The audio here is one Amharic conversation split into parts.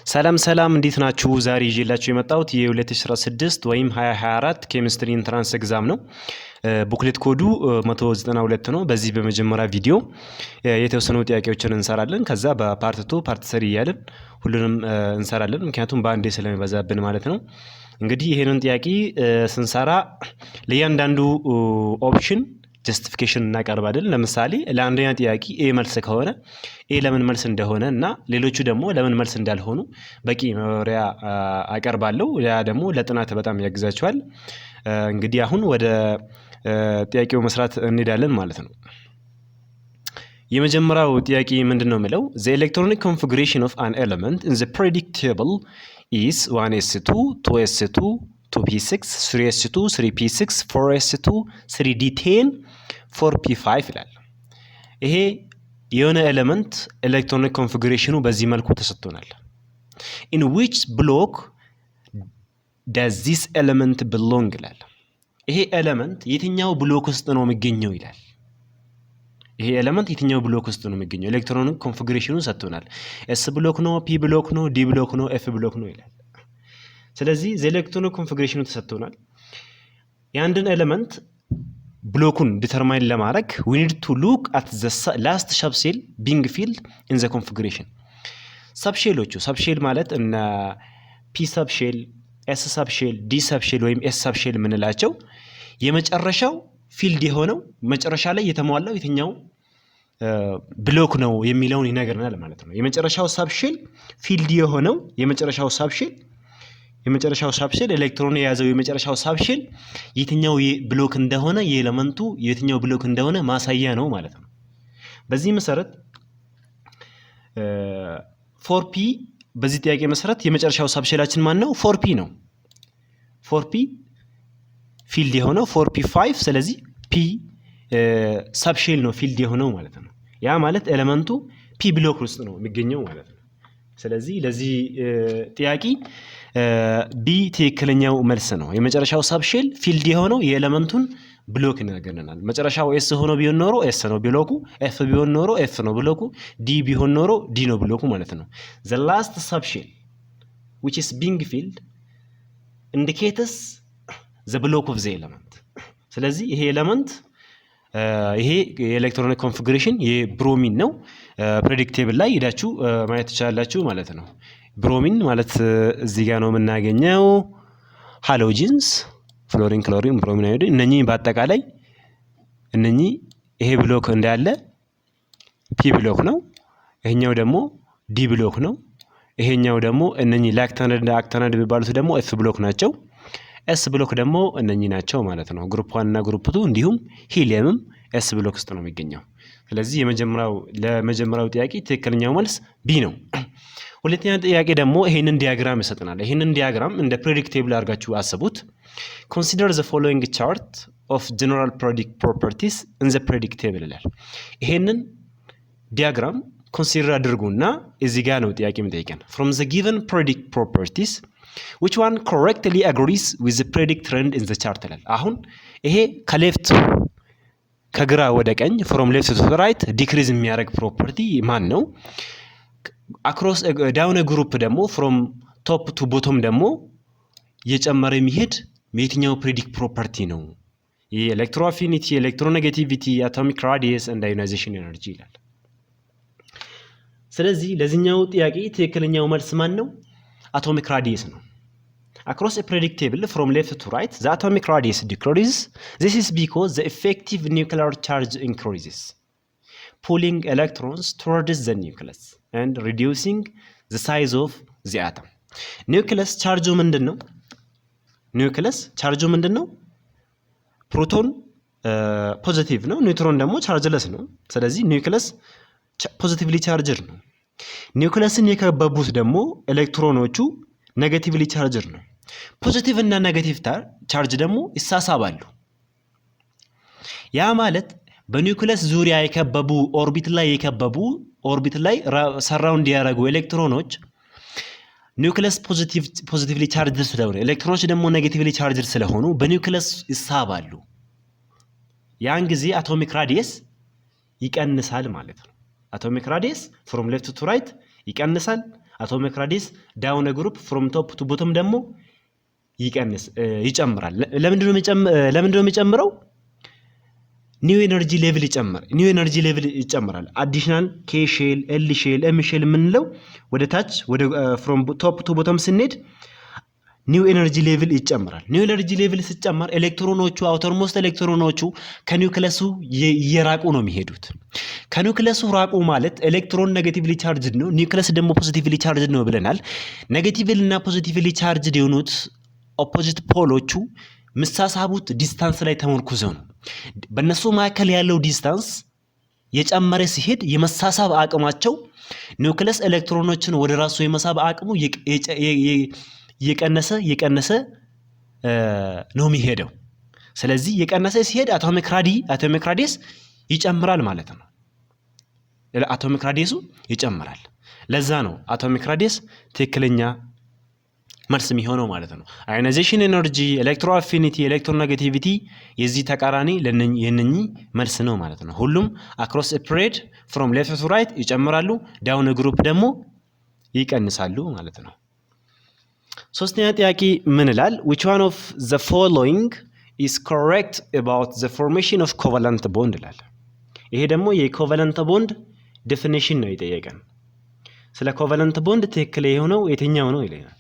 ሰላም እንዴት ናችሁ? ዛሬ ይዤላችሁ የመጣሁት የ2016 ወይም 2024 ኬሚስትሪ ኢንትራንስ ኤግዛም ነው። ቡክሌት ኮዱ 192 ነው። በዚህ በመጀመሪያ ቪዲዮ የተወሰኑ ጥያቄዎችን እንሰራለን። ከዛ በፓርት 2 ፓርት 3 እያልን ሁሉንም እንሰራለን፣ ምክንያቱም በአንዴ ስለሚበዛብን ማለት ነው። እንግዲህ ይሄንን ጥያቄ ስንሰራ ለእያንዳንዱ ኦፕሽን ጀስቲፊኬሽን እናቀርባለን። ለምሳሌ ለአንደኛ ጥያቄ ኤ መልስ ከሆነ ኤ ለምን መልስ እንደሆነ እና ሌሎቹ ደግሞ ለምን መልስ እንዳልሆኑ በቂ ማብራሪያ አቀርባለሁ። ያ ደግሞ ለጥናት በጣም ያግዛችኋል። እንግዲህ አሁን ወደ ጥያቄው መስራት እንሄዳለን ማለት ነው። የመጀመሪያው ጥያቄ ምንድነው የሚለው the electronic configuration of an element in the periodic table is 1s2 2s2 2p6 3s2 3p6 4s2 3d10 4p5 ይላል። ይሄ የሆነ ኤሌመንት ኤሌክትሮኒክ ኮንፊጉሬሽኑ በዚህ መልኩ ተሰጥቶናል። in which block does this element belong ይላል። ይሄ ኤሌመንት የትኛው ብሎክ ውስጥ ነው የሚገኘው ይላል። ይሄ ኤሌመንት የትኛው ብሎክ ውስጥ ነው የሚገኘው? ኤሌክትሮኒክ ኮንፊጉሬሽኑን ሰጥቶናል። ኤስ ብሎክ ነው፣ ፒ ብሎክ ነው፣ ዲ ብሎክ ነው፣ ኤፍ ብሎክ ነው ይላል። ስለዚህ ኤሌክትሮኒክ ኮንፊጉሬሽኑ ተሰጥቶናል። የአንድን ኤሌመንት ብሎኩን ዲተርማይን ለማድረግ we need to look at the last subshell being filled in the configuration። ሰብሼሎቹ ሰብሼል ማለት እነ ፒ ሰብሼል፣ ኤስ ሰብሼል፣ ዲ ሰብሼል ወይም ኤስ ሰብሼል የምንላቸው የመጨረሻው ፊልድ የሆነው መጨረሻ ላይ የተሟላው የትኛው ብሎክ ነው የሚለውን ይነግረናል ማለት ነው። የመጨረሻው ሰብሼል ፊልድ የሆነው የመጨረሻው ሰብሼል ኤሌክትሮን የያዘው የመጨረሻው ሰብሼል የትኛው ብሎክ እንደሆነ የኤሌመንቱ የትኛው ብሎክ እንደሆነ ማሳያ ነው ማለት ነው። በዚህ መሰረት 4p በዚህ ጥያቄ መሰረት የመጨረሻው ሰብሼላችን ማን ነው? 4p ነው። 4p ፊልድ የሆነው 4p5 ስለዚህ p ሰብሼል ነው ፊልድ የሆነው ማለት ነው። ያ ማለት ኤሌመንቱ p ብሎክ ውስጥ ነው የሚገኘው ማለት ነው። ስለዚህ ለዚህ ጥያቄ ቢ ትክክለኛው መልስ ነው። የመጨረሻው ሰብሼል ፊልድ የሆነው የኤሌመንቱን ብሎክ ይነግረናል። መጨረሻው ኤስ ሆኖ ቢሆን ኖሮ ኤስ ነው ብሎኩ፣ ኤፍ ቢሆን ኖሮ ኤፍ ነው ብሎኩ፣ ዲ ቢሆን ኖሮ ዲ ነው ብሎኩ ማለት ነው። the last subshell which is being filled indicates the block of the element። ስለዚህ ይሄ ኤሌመንት ይሄ የኤሌክትሮኒክ ኮንፊጉሬሽን የብሮሚን ነው። ፕሬዲክቴብል ላይ ሄዳችሁ ማየት ትችላላችሁ ማለት ነው። ብሮሚን ማለት እዚህ ጋር ነው የምናገኘው። ሃሎጂንስ ፍሎሪን፣ ክሎሪን፣ ብሮሚን፣ አዮዲን እነኚህ በአጠቃላይ እነኚህ ይሄ ብሎክ እንዳለ ፒ ብሎክ ነው። ይሄኛው ደግሞ ዲ ብሎክ ነው። ይሄኛው ደግሞ እነኚህ ላክታናይድ አክታናይድ የሚባሉት ደግሞ ኤፍ ብሎክ ናቸው። ኤስ ብሎክ ደግሞ እነኚህ ናቸው ማለት ነው። ግሩፕ 1 እና ግሩፕ 2 እንዲሁም ሂሊየምም ኤስ ብሎክ ውስጥ ነው የሚገኘው። ስለዚህ ለመጀመሪያው ጥያቄ ትክክለኛው መልስ ቢ ነው። ሁለተኛ ጥያቄ ደግሞ ይሄንን ዲያግራም ይሰጠናል። ይሄንን ዲያግራም እንደ ፕሬዲክቴብል አድርጋችሁ አስቡት። consider the following chart of general periodic properties in the predictable ይላል። ይሄንን ዲያግራም ኮንሲደር አድርጉና እዚህ ጋር ነው ጥያቄ የሚጠይቀን from the given periodic properties which one correctly agrees with the predict trend in the chart ይላል። አሁን ይሄ ከግራ ወደ ቀኝ from left to right ዲክሪዝ የሚያደርግ ፕሮፐርቲ ማን ነው? አክሮስ ዳውን ግሩፕ ደግሞ from top to bottom ደግሞ እየጨመረ የሚሄድ የትኛው ፕሬዲክት ፕሮፐርቲ ነው? የኤሌክትሮ አፊኒቲ፣ ኤሌክትሮኔጌቲቪቲ፣ አቶሚክ ራዲየስ and ionization energy ይላል። ስለዚህ ለዚህኛው ጥያቄ ትክክለኛው መልስ ማን ነው? አቶሚክ ራዲየስ ነው። across a predictable from left to right the atomic radius decreases. This is because the effective nuclear charge increases, pulling electrons towards the nucleus and reducing the size of the atom. nucleus charge ምንድነው? nucleus charge ምንድነው? ፕሮቶን ፖዚቲቭ ነው፣ ኒውትሮን ደግሞ ቻርጅለስ ነው። ስለዚህ nucleus ፖዚቲቭሊ ቻርጅድ ነው። ኒውክለስን የከበቡት ደግሞ ኤሌክትሮኖቹ ኔጌቲቭሊ ቻርጅድ ነው። ፖዚቲቭ እና ኔጌቲቭ ቻርጅ ደግሞ ይሳሳባሉ። ያ ማለት በኒውክለስ ዙሪያ የከበቡ ኦርቢት ላይ ሰራውንድ ያደረጉ ኤሌክትሮኖች ኒውክለስ ፖዚቲቭሊ ቻርጅድ ስለሆነ ኤሌክትሮኖች ደግሞ ኔጌቲቭሊ ቻርጅድ ስለሆኑ በኒውክለስ ይሳባሉ። ያን ጊዜ አቶሚክ ራዲየስ ይቀንሳል ማለት ነው። አቶሚክ ራዲየስ ፍሮም ሌፍት ቱ ራይት ይቀንሳል። አቶሚክ ራዲየስ ዳውን ግሩፕ ፍሮም ቶፕ ቱ ቦቶም ደግሞ ይጨምራል። ለምንድነው የሚጨምረው? ኒው ኤነርጂ ሌቭል ይጨምራል። አዲሽናል ኬ ሼል፣ ኤል ሼል፣ ኤም ሼል የምንለው ወደ ታች ወደ ፍሮም ቶፕ ቱ ቦቶም ስንሄድ ኒው ኤነርጂ ሌቭል ይጨምራል። ኒው ኤነርጂ ሌቭል ሲጨመር ኤሌክትሮኖቹ አውተርሞስት ኤሌክትሮኖቹ ከኒውክለሱ እየራቁ ነው የሚሄዱት። ከኒውክለሱ ራቁ ማለት ኤሌክትሮን ኔጌቲቭሊ ቻርጅድ ነው፣ ኒውክለስ ደግሞ ፖዚቲቭሊ ቻርጅድ ነው ብለናል። ኔጌቲቭሊ እና ፖዚቲቭሊ ቻርጅድ የሆኑት ኦፖዚት ፖሎቹ ምሳሳቡት ዲስታንስ ላይ ተመርኩዘው ነው። በእነሱ መካከል ያለው ዲስታንስ የጨመረ ሲሄድ የመሳሳብ አቅማቸው ኒውክለስ ኤሌክትሮኖችን ወደ ራሱ የመሳብ አቅሙ የቀነሰ ነው የሚሄደው። ስለዚህ የቀነሰ ሲሄድ አቶሚክ ራዲየስ ይጨምራል ማለት ነው። አቶሚክ ራዲየሱ ይጨምራል። ለዛ ነው አቶሚክ ራዲየስ ትክክለኛ መልስ የሚሆነው ማለት ነው። አዮናይዜሽን ኤነርጂ፣ ኤሌክትሮ አፊኒቲ፣ ኤሌክትሮኔጌቲቪቲ የዚህ ተቃራኒ የነኚህ መልስ ነው ማለት ነው። ሁሉም አክሮስ ስፕሬድ ፍሮም ሌፍት ቱ ራይት ይጨምራሉ፣ ዳውን ግሩፕ ደግሞ ይቀንሳሉ ማለት ነው። ሶስተኛ ጥያቄ ምን ይላል? which one of the following is correct about the formation of covalent bond ይላል። ይሄ ደግሞ የኮቫለንት ቦንድ ዴፊኒሽን ነው የጠየቀን። ስለ ኮቫለንት ቦንድ ትክክል የሆነው የትኛው ነው ይለናል።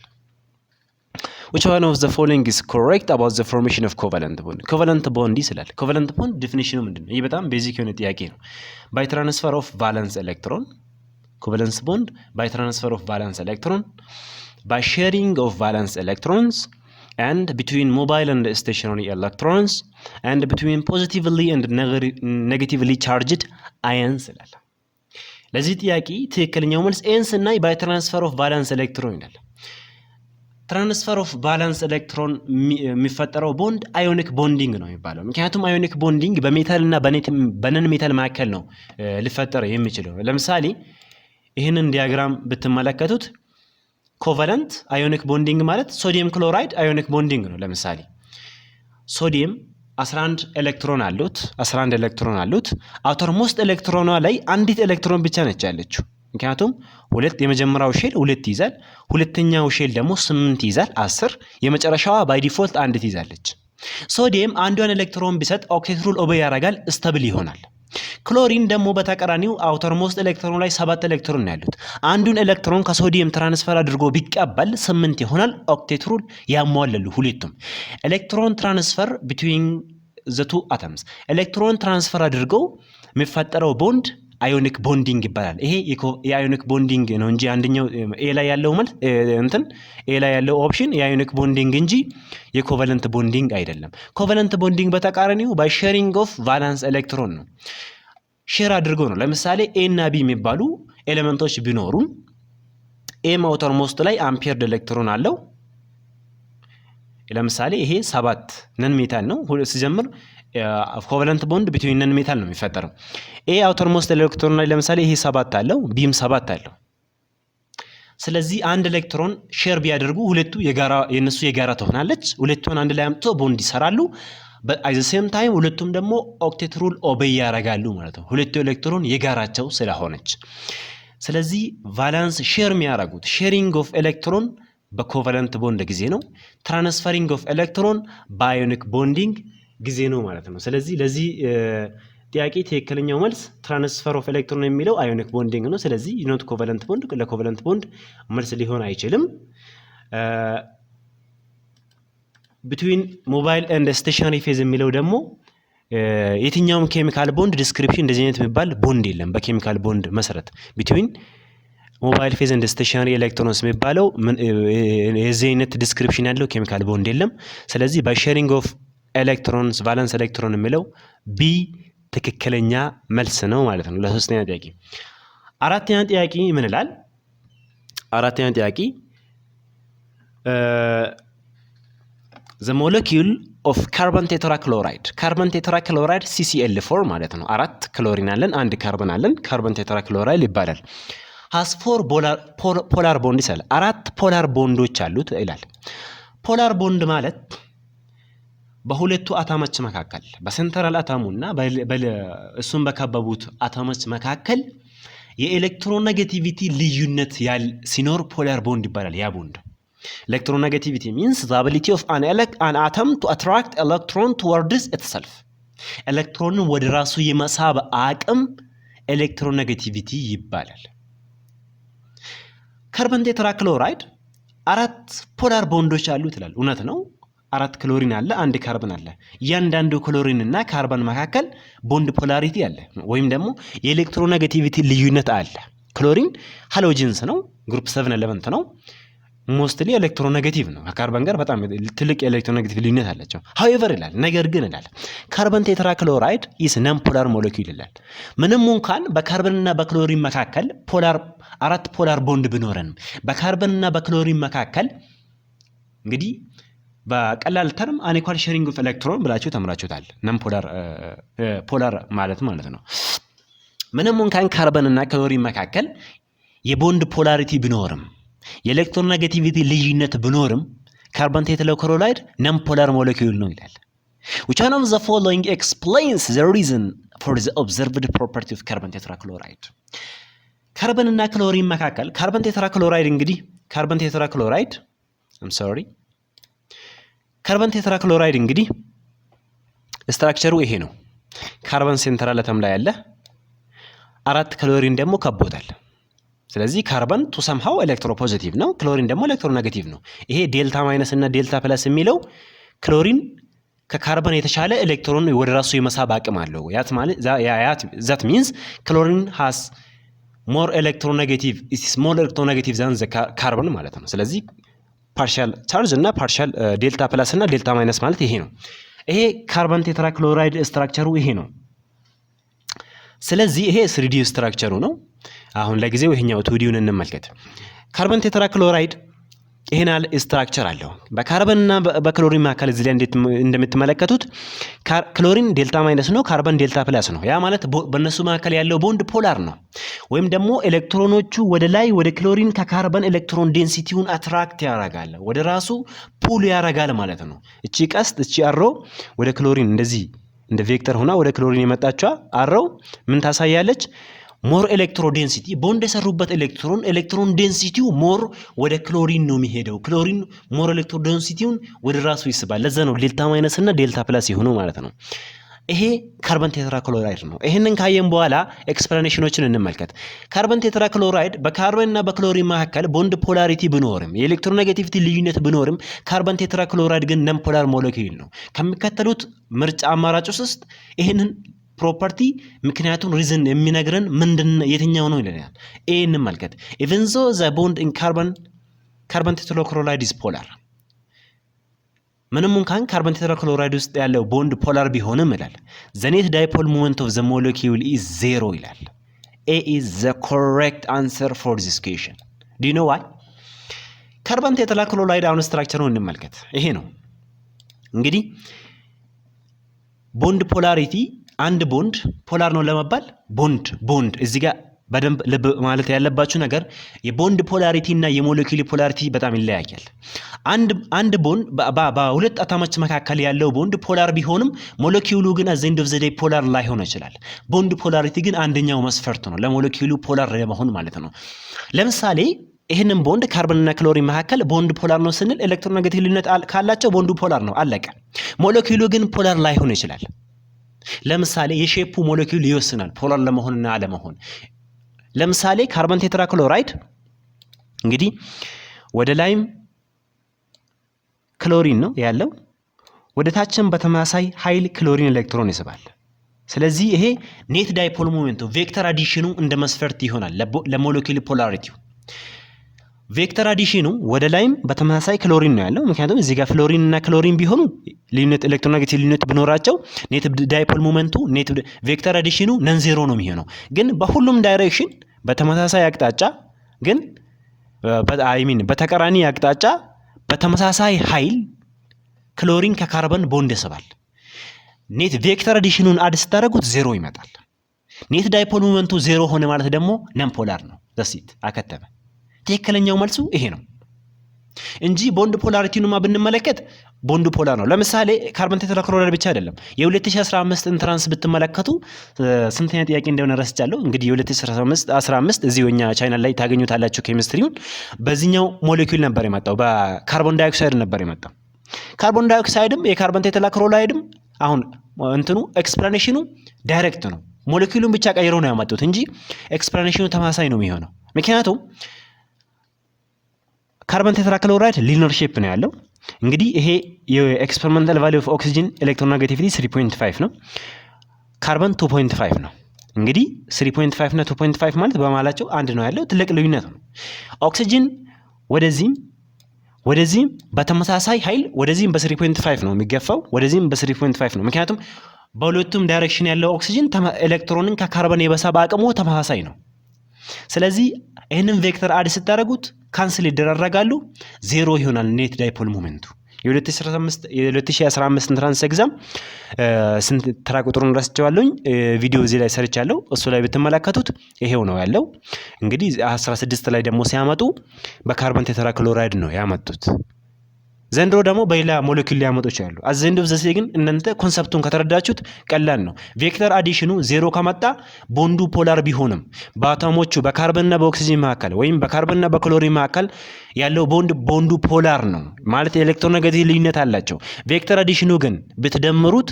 which one of the following is correct about the formation of covalent bond? covalent bond ይላል። covalent bond ዴፊኒሽኑ ምንድነው? ይሄ በጣም ቤዚክ የሆነ ጥያቄ ነው። by transfer of valence electron covalent bond by transfer of valence electron, by sharing of valence electrons, and between mobile and stationary electrons, and between positively and negatively charged ions ይላል። ለዚህ ጥያቄ ትክክለኛው መልስ ኤንስ እና by transfer of valence electron ይላል። ትራንስፈር ኦፍ ቫለንስ ኤሌክትሮን የሚፈጠረው ቦንድ አዮኒክ ቦንዲንግ ነው የሚባለው። ምክንያቱም አዮኒክ ቦንዲንግ በሜታል እና በነን ሜታል መካከል ነው ሊፈጠር የሚችለው። ለምሳሌ ይህንን ዲያግራም ብትመለከቱት ኮቫለንት አዮኒክ ቦንዲንግ ማለት ሶዲየም ክሎራይድ አዮኒክ ቦንዲንግ ነው። ለምሳሌ ሶዲየም 11 ኤሌክትሮን አሉት። አውተርሞስት ኤሌክትሮኗ ላይ አንዲት ኤሌክትሮን ብቻ ነች ያለችው። ምክንያቱም የመጀመሪያው ሼል 2 ይዛል፣ ሁለተኛው ሼል ደግሞ 8 ይዛል 10፣ የመጨረሻዋ ባይ ዲፎልት 1 ትይዛለች። ሶዲየም አንዷን ኤሌክትሮን ቢሰጥ ኦክቴት ሩል ኦቤይ ያደርጋል፣ ስታብል ይሆናል። ክሎሪን ደግሞ በተቃራኒው አውተርሞስት ኤሌክትሮን ላይ 7 ኤሌክትሮን ነው ያሉት። አንዱን ኤሌክትሮን ከሶዲየም ትራንስፈር አድርጎ ቢቀበል 8 ይሆናል፣ ኦክቴት ሩል ያሟላሉ ሁለቱም። ኤሌክትሮን ትራንስፈር ቢትዊን ዘ ቱ አተምስ ኤሌክትሮን ትራንስፈር አድርገው የሚፈጠረው ቦንድ አዮኒክ ቦንዲንግ ይባላል። ይሄ የአዮኒክ ቦንዲንግ ነው እንጂ አንደኛው ኤ ላይ ያለው ኦፕሽን የአዮኒክ ቦንዲንግ እንጂ የኮቫለንት ቦንዲንግ አይደለም። ኮቫለንት ቦንዲንግ በተቃራኒው ባይ ሼሪንግ ኦፍ ቫለንስ ኤሌክትሮን ነው። ሼር አድርጎ ነው። ለምሳሌ ኤ እና ቢ የሚባሉ ኤሌመንቶች ቢኖሩ ኤ አውተርሞስት ላይ አምፔርድ ኤሌክትሮን አለው። ለምሳሌ ይሄ 7 ነን ሜታል ነው ሲጀምር ኮቫለንት ቦንድ ቢትዊን ነን ሜታል ነው የሚፈጠረው። ኤ አውተርሞስት ኤሌክትሮን ላይ ለምሳሌ ይሄ 7 አለው፣ ቢም 7 አለው። ስለዚህ አንድ ኤሌክትሮን ሼር ቢያደርጉ ሁለቱ የነሱ የጋራ ትሆናለች። ሁለቱን አንድ ላይ አምጥቶ ቦንድ ይሰራሉ። በአት ዘ ሴም ታይም ሁለቱም ደግሞ ኦክቴት ሩል ኦቤይ ያደርጋሉ ማለት ነው፣ ሁለቱ ኤሌክትሮን የጋራቸው ስለሆነች። ስለዚህ ቫላንስ ሼር የሚያደርጉት ሼሪንግ ኦፍ ኤሌክትሮን በኮቫለንት ቦንድ ጊዜ ነው። ትራንስፈሪንግ ኦፍ ኤሌክትሮን በአዮኒክ ቦንዲንግ ጊዜ ነው ማለት ነው። ስለዚህ ለዚህ ጥያቄ ትክክለኛው መልስ ትራንስፈር ኦፍ ኤሌክትሮን የሚለው አዮኒክ ቦንዲንግ ነው። ስለዚህ ኖት ኮቫለንት ቦንድ ለኮቫለንት ቦንድ መልስ ሊሆን አይችልም። ቢትዊን ሞባይል ኤንድ ስቴሽነሪ ፌዝ የሚለው ደግሞ የትኛውም ኬሚካል ቦንድ ዲስክሪፕሽን እንደዚህ አይነት የሚባል ቦንድ የለም። በኬሚካል ቦንድ መሰረት ቢትዊን ሞባይል ፌዝ ኤንድ ስቴሽነሪ ኤሌክትሮንስ የሚባለው የዚህ አይነት ዲስክሪፕሽን ያለው ኬሚካል ቦንድ የለም። ስለዚህ ባይ ሼሪንግ ኦፍ ኤሌክትሮንስ ቫለንስ ኤሌክትሮን የሚለው ቢ ትክክለኛ መልስ ነው ማለት ነው ለሶስተኛ ጥያቄ። አራተኛ ጥያቄ ምን ይላል? አራተኛ ጥያቄ the molecule of carbon tetrachloride CCl4 ማለት ነው። 4 ክሎሪን አለን፣ 1 ካርበን አለን፣ ካርበን ቴትራክሎራይድ ይባላል። has 4 ፖላር ቦንድ ይላል። 4 ፖላር ቦንዶች አሉት ይላል። ፖላር ቦንድ ማለት በሁለቱ አታሞች መካከል በሴንትራል አታሙና እሱን በከበቡት አታሞች መካከል የኤሌክትሮኔጌቲቪቲ ልዩነት ሲኖር ፖላር ቦንድ ይባላል። ያ ቦንድ electronegativity means the ability of an atom to attract electron towards itself ኤሌክትሮንን ወደ ራሱ የመሳብ አቅም ኤሌክትሮኔጌቲቪቲ ይባላል። ካርበን ቴትራክሎራይድ 4 ፖላር ቦንዶች አሉት ይላል። እውነት ነው። 4 ክሎሪን አለ፣ 1 ካርበን አለ። እያንዳንዱ ክሎሪን እና ካርበን መካከል ቦንድ ፖላሪቲ አለ ወይም ደግሞ የኤሌክትሮኔጌቲቪቲ ልዩነት አለ። ክሎሪን ሃሎጀንስ ነው፣ ግሩፕ 7 ኤሌመንት ነው። ሞስትሊ ኤሌክትሮኔጌቲቭ ነው። ከካርበን ጋር በጣም ትልቅ ኤሌክትሮኔጌቲቭ ልዩነት አላቸው። however ይላል ነገር ግን ይላል ካርበን ቴትራክሎራይድ is non polar molecule ይላል። ምንም እንኳን በካርበንና በክሎሪን መካከል 4 ፖላር ቦንድ ቢኖርም በካርበንና በክሎሪን መካከል እንግዲህ በቀላል ተርም unequal sharing of electron ብላችሁ ተምራችሁታል። non polar ማለት ነው። ምንም እንኳን ካርበንና ክሎሪን መካከል የቦንድ ፖላሪቲ ቢኖርም የኤሌክትሮኔጌቲቪቲ ልዩነት ቢኖርም ካርበን ቴትራክሎራይድ non polar molecule ነው ይላል። which one of the following explains the reason for the observed property of carbon tetrachloride ካርበን እና ክሎሪን መካከል ካርበን ቴትራክሎራይድ እንግዲህ ካርበን ቴትራክሎራይድ እንግዲህ ስትራክቸሩ ይሄ ነው። ካርበን ሴንትራል አተም ላይ ያለ 4 ክሎሪን ደግሞ ከቦታል። ስለዚህ ካርበን ቱ ሰምሃው ኤሌክትሮፖዚቲቭ ነው፣ ክሎሪን ደግሞ ኤሌክትሮኔጌቲቭ ነው። ይሄ ዴልታ ማይነስ እና ዴልታ ፕለስ የሚለው ክሎሪን ከካርበን የተሻለ ኤሌክትሮን ወደ ራሱ የመሳብ አቅም አለው። that means chlorine has more electronegative than the carbon ማለት ነው። ስለዚህ ፓርሻል ቻርጅ እና ፓርሻል ዴልታ ፕለስ እና ዴልታ ማይነስ ማለት ይሄ ነው። ይሄ ካርበን ቴትራክሎራይድ ስትራክቸሩ ይሄ ነው። ስለዚህ ይሄ 3D ስትራክቸሩ ነው። አሁን ለጊዜው ይሄኛው 2Dውን እንመልከት። ካርበን ቴትራክሎራይድ ይሄናል ስትራክቸር አለው። በካርበንና በክሎሪን መካከል እዚህ ላይ እንደምትመለከቱት ክሎሪን ዴልታ ማይነስ ነው፣ ካርበን ዴልታ ፕለስ ነው። ያ ማለት በእነሱ መካከል ያለው ቦንድ ፖላር ነው። ወይም ደግሞ ኤሌክትሮኖቹ ወደ ላይ ወደ ክሎሪን ከካርበን ኤሌክትሮን ዴንሲቲውን አትራክት ያደርጋል፣ ወደ ራሱ ፑል ያደርጋል ማለት ነው። እቺ ቀስት እቺ አሮ ወደ ክሎሪን እንደዚህ እንደ ቬክተር ሆና ወደ ክሎሪን የመጣችው አረው ምን ታሳያለች? ሞር ኤሌክትሮ ዴንሲቲ ቦንድ የሰሩበት ኤሌክትሮን ዴንሲቲው ሞር ወደ ክሎሪን ነው የሚሄደው። ክሎሪን ሞር ኤሌክትሮ ዴንሲቲውን ወደ ራሱ ይስባል። ለዛ ነው ዴልታ ማይነስ እና ዴልታ ፕለስ ይሆኑ ማለት ነው። ይሄ ካርበን ቴትራክሎራይድ ነው። ይሄንን ካየን በኋላ ኤክስፕላኔሽኖችን እንመልከት። ካርበን ቴትራክሎራይድ በካርበንና በክሎሪን መካከል ቦንድ ፖላሪቲ ቢኖርም የኤሌክትሮኔጌቲቪቲ ልዩነት ቢኖርም ካርበን ቴትራክሎራይድ ግን non polar molecule ነው። ከሚከተሉት ምርጫ አማራጮች ውስጥ ይሄንን ፕሮፐርቲ ምክንያቱም ሪዝን የሚነግረን የትኛው ነው ይለናል። ኤ እንመልከት። even though the bond in carbon tetrachloride is polar ምንም እንኳን ካርበን ቴትራክሎራይድ ውስጥ ያለው ቦንድ ፖላር ቢሆንም ይላል the net dipole moment of the molecule is 0 ይላል። A is the correct answer for this question. Do you know why? ካርበን ቴትራክሎራይድ አሁን ስትራክቸሩን እንመልከት። ይሄ ነው እንግዲህ ቦንድ ፖላሪቲ አንድ ቦንድ ፖላር ነው ለመባል ቦንድ እዚህ ጋር በደንብ ልብ ማለት ያለባችሁ ነገር የቦንድ ፖላሪቲ እና የሞለኪውል ፖላሪቲ በጣም ይለያያል። አንድ ቦንድ በሁለት አተሞች መካከል ያለው ቦንድ ፖላር ቢሆንም ሞለኪውሉ ግን at the end of the day ፖላር ላይሆን ይችላል። ቦንድ ፖላሪቲ ግን አንደኛው መስፈርት ነው ለሞለኪውሉ ፖላር ለመሆን ማለት ነው። ለምሳሌ ይሄንን ቦንድ ካርበን እና ክሎሪን መካከል ቦንድ ፖላር ነው ስንል ኤሌክትሮኔጌቲቭ ልዩነት ካላቸው ቦንዱ ፖላር ነው አለቀ። ሞለኪውሉ ግን ፖላር ላይሆን ይችላል። ለምሳሌ የሼፑ ሞለኪውል ይወስናል ፖላር ለመሆንና አለመሆን። ለምሳሌ ካርበን ቴትራክሎራይድ እንግዲህ ወደ ላይም ክሎሪን ነው ያለው፣ ወደ ታችም በተመሳሳይ ኃይል ክሎሪን ኤሌክትሮን ይስባል። ስለዚህ ይሄ ኔት ዳይፖል ሞመንቱ ቬክተር አዲሽኑ እንደ መስፈርት ይሆናል ለሞለኪውል ፖላሪቲው። ቬክተር አዲሽኑ ወደ ላይም በተመሳሳይ ክሎሪን ነው ያለው፣ ምክንያቱም እዚህ ጋር ፍሎሪን እና ክሎሪን ቢሆኑ ልዩነት ኤሌክትሮኔጌቲቭ ልዩነት ቢኖራቸው ኔት ዳይፖል ሞመንቱ ኔት ቬክተር አዲሽኑ ነን ዜሮ ነው የሚሆነው። ግን በሁሉም ዳይሬክሽን በተመሳሳይ አቅጣጫ ግን በተቃራኒ አቅጣጫ በተመሳሳይ ኃይል ክሎሪን ከካርበን ቦንድ ይስባል። ኔት ቬክተር አዲሽኑን አድ ስታደርጉት ዜሮ ይመጣል። ኔት ዳይፖል ሞመንቱ ዜሮ ሆነ ማለት ደግሞ ነን ፖላር ነው። ዘሲት አከተመ። ትክክለኛው መልሱ ይሄ ነው እንጂ ቦንድ ፖላሪቲውንማ ብንመለከት ቦንዱ ፖላር ነው። ለምሳሌ ካርበን ቴትራክሎራይድ ብቻ አይደለም። የ2015 ኢንትራንስ ብትመለከቱ ስንተኛ ጥያቄ እንደሆነ ረስቻለሁ። እንግዲህ የ2015 እዚሁ እኛ ቻናል ላይ ታገኙታላችሁ ኬሚስትሪውን። በዚህኛው ሞሌኩል ነበር የመጣው፣ በካርቦን ዳይኦክሳይድ ነበር የመጣው። ካርቦን ዳይኦክሳይድም የካርበን ቴትራክሎራይድም አሁን እንትኑ ኤክስፕላኔሽኑ ዳይሬክት ነው። ሞሌኩሉን ብቻ ቀይረው ነው ያመጡት እንጂ ኤክስፕላኔሽኑ ተመሳሳይ ነው የሚሆነው። ምክንያቱም ካርበን ቴትራክሎራይድ ሊነር ሼፕ ነው ያለው። እንግዲህ ይሄ የኤክስፐሪመንታል ቫልዩ ኦፍ ኦክሲጅን ኤሌክትሮኔጋቲቪቲ 3.5 ነው። ካርበን 2.5 ነው። እንግዲህ 3.5 እና 2.5 ማለት በመሃላቸው አንድ ነው ያለው፣ ትልቅ ልዩነት ነው። ኦክሲጅን ወደዚህም በተመሳሳይ ኃይል ወደዚህም በ3.5 ነው የሚገፋው፣ ወደዚህም በ3.5 ነው። ምክንያቱም በሁለቱም ዳይሬክሽን ያለው ኦክሲጅን ኤሌክትሮንን ከካርበን የመሳብ አቅሙ ተመሳሳይ ነው። ስለዚህ ይህንን ቬክተር አድ ስታደርጉት ካንስል ይደራረጋሉ፣ ዜሮ ይሆናል ኔት ዳይፖል ሞመንቱ። የ2015 ኢንትራንስ ኤግዛም ስንት ተራ ቁጥሩን ረስቼዋለሁኝ፣ ቪዲዮ እዚህ ላይ ሰርቻለሁ። እሱ ላይ ብትመለከቱት ይሄው ነው ያለው። እንግዲህ 16 ላይ ደግሞ ሲያመጡ በካርበን ቴትራክሎራይድ ነው ያመጡት። ዘንድሮ ደግሞ በሌላ ሞለኪል ሊያመጡ ይችላሉ። አዘንዶ ዘሴ ግን እናንተ ኮንሰፕቱን ከተረዳችሁት ቀላል ነው። ቬክተር አዲሽኑ ዜሮ ከመጣ ቦንዱ ፖላር ቢሆንም በአቶሞቹ በካርበንና በኦክሲጅን መካከል ወይም በካርበንና በክሎሪን መካከል ያለው ቦንዱ ፖላር ነው ማለት የኤሌክትሮኔጋቲቭ ልዩነት አላቸው። ቬክተር አዲሽኑ ግን ብትደምሩት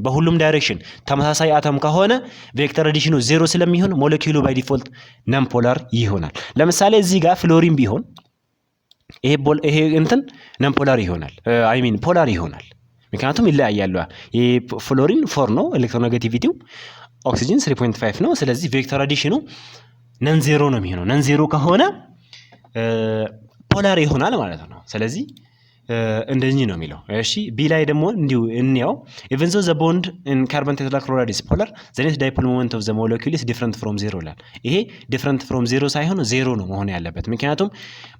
በሁሉም ዳይሬክሽን ተመሳሳይ አቶም ከሆነ ቬክተር አዲሽኑ ዜሮ ስለሚሆን ሞለኪሉ ባይ ዲፎልት ነን ፖላር ይሆናል። ለምሳሌ እዚህ ጋር ፍሎሪን ቢሆን ይሄ እንትን ነን ፖላር ይሆናል፣ ፖላር ይሆናል። ምክንያቱም ይለያያሉ። ይሄ ፍሎሪን 4 ነው ኤሌክትሮኔጋቲቪቲው፣ ኦክሲጅን 3.5 ነው። ስለዚህ ቬክተር አዲሽኑ ነን ዜሮ ነው የሚሆነው። ነን ዜሮ ከሆነ ፖላር ይሆናል ማለት ነው። ስለዚህ እንደዚህ ነው የሚለው። እሺ ቢ ላይ ደግሞ እንዲሁ እንየው። even though the bond in carbon tetrachloride is polar the net dipole moment of the molecule is different from zero ይላል። ይሄ different from zero ሳይሆን ዜሮ ነው መሆን ያለበት። ምክንያቱም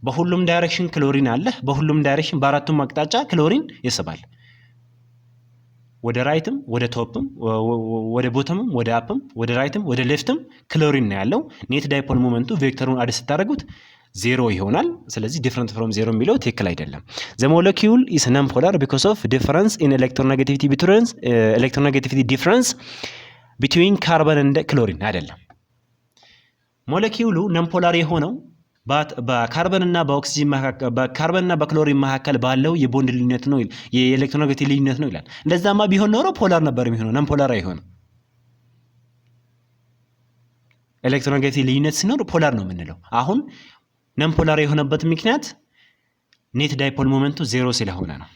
በሁሉም ዳይሬክሽን ክሎሪን አለ። በሁሉም ዳይሬክሽን በአራቱም አቅጣጫ ክሎሪን ይስባል። ወደ ራይትም ወደ ቶፕም ወደ ቦተምም ወደ አፕም ወደ ራይትም ወደ ሌፍትም ክሎሪን ነው ያለው። ኔት ዳይፖል ሞመንቱ ቬክተሩን አድ ስታደርጉት ዜሮ ይሆናል። ስለዚህ ዲፍረንት ፍሮም ዜሮ የሚለው ትክክል አይደለም። ዘ ሞለኪውል ኢዝ ነን ፖላር ቢኮዝ ኦፍ ዲፈረንስ ኢን ኤሌክትሮኔጋቲቪቲ ዲፈረንስ ቢትዊን ካርበን እንደ ክሎሪን አይደለም። ሞለኪውሉ ነን ፖላር የሆነው በካርበንና በኦክሲጅን መካከል በካርበንና በክሎሪን መካከል ባለው የቦንድ ልዩነት ነው፣ የኤሌክትሮኔጋቲቭ ልዩነት ነው ይላል። እንደዛማ ቢሆን ኖሮ ፖላር ነበር የሚሆነው፣ ነን ፖላር አይሆንም። ኤሌክትሮኔጋቲቭ ልዩነት ሲኖር ፖላር ነው የምንለው። አሁን ነን ፖላር የሆነበት ምክንያት ኔት ዳይፖል ሞመንቱ ዜሮ ስለሆነ ነው።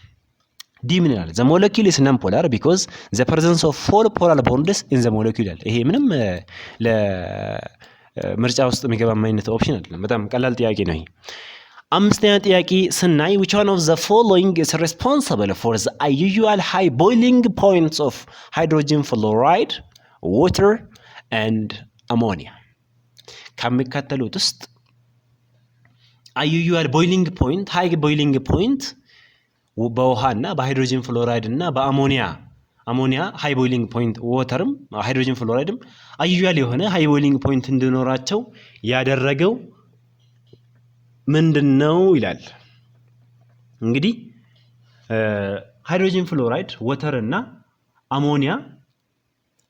ዲ ምን ይላል? ዘ ሞለኪል ኢዝ ነን ፖላር ቢኮዝ ዘ ፕሬዘንስ ኦፍ ፎር ፖላር ቦንድስ ኢን ዘ ሞለኪል ይላል። ይሄ ምንም ለምርጫ ውስጥ የሚገባ አይነት ኦፕሽን አይደለም። በጣም ቀላል ጥያቄ ነው ይሄ። አምስተኛ ጥያቄ ስናይ which one of the following is responsible for the unusual high boiling points of hydrogen fluoride, water and ammonia? ከሚከተሉት ውስጥ unusual boiling point, high boiling point በውሃና በሃይድሮጅን ፍሎራይድ እና በአሞኒያ ሃይ ቦይሊንግ ፖይንት፣ ዋተርም ሃይድሮጅን ፍሎራይድም unusual የሆነ ሃይ ቦይሊንግ ፖይንት እንዲኖራቸው ያደረገው ምንድነው ይላል። እንግዲህ ሃይድሮጅን ፍሎራይድ፣ ዋተር እና አሞኒያ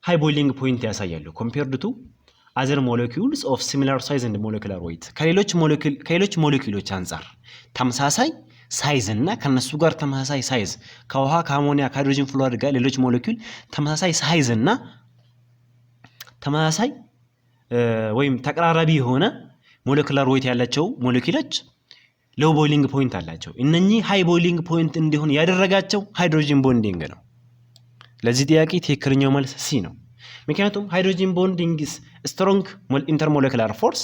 ሃይ ቦይሊንግ ፖይንት ያሳያሉ compared to other molecules of similar size and molecular weight። ከሌሎች ሞለኪውሎች አንፃር ተመሳሳይ ሳይዝ እና ከነሱ ጋር ተመሳሳይ ሳይዝ ከውሃ ከአሞኒያ ከሃይድሮጅን ፍሎራይድ ጋር ሌሎች ሞለኪውል ተመሳሳይ ሳይዝ እና ተመሳሳይ ወይም ተቀራራቢ የሆነ ሞለኪውላር ዌይት ያላቸው ሞለኪውሎች ሎው ቦይሊንግ ፖይንት አላቸው። እነኚህ ሃይ ቦይሊንግ ፖይንት እንዲሆን ያደረጋቸው ሃይድሮጅን ቦንዲንግ ነው። ለዚህ ጥያቄ ትክክለኛው መልስ ሲ ነው። ምክንያቱም ሃይድሮጅን ቦንዲንግ is strong intermolecular force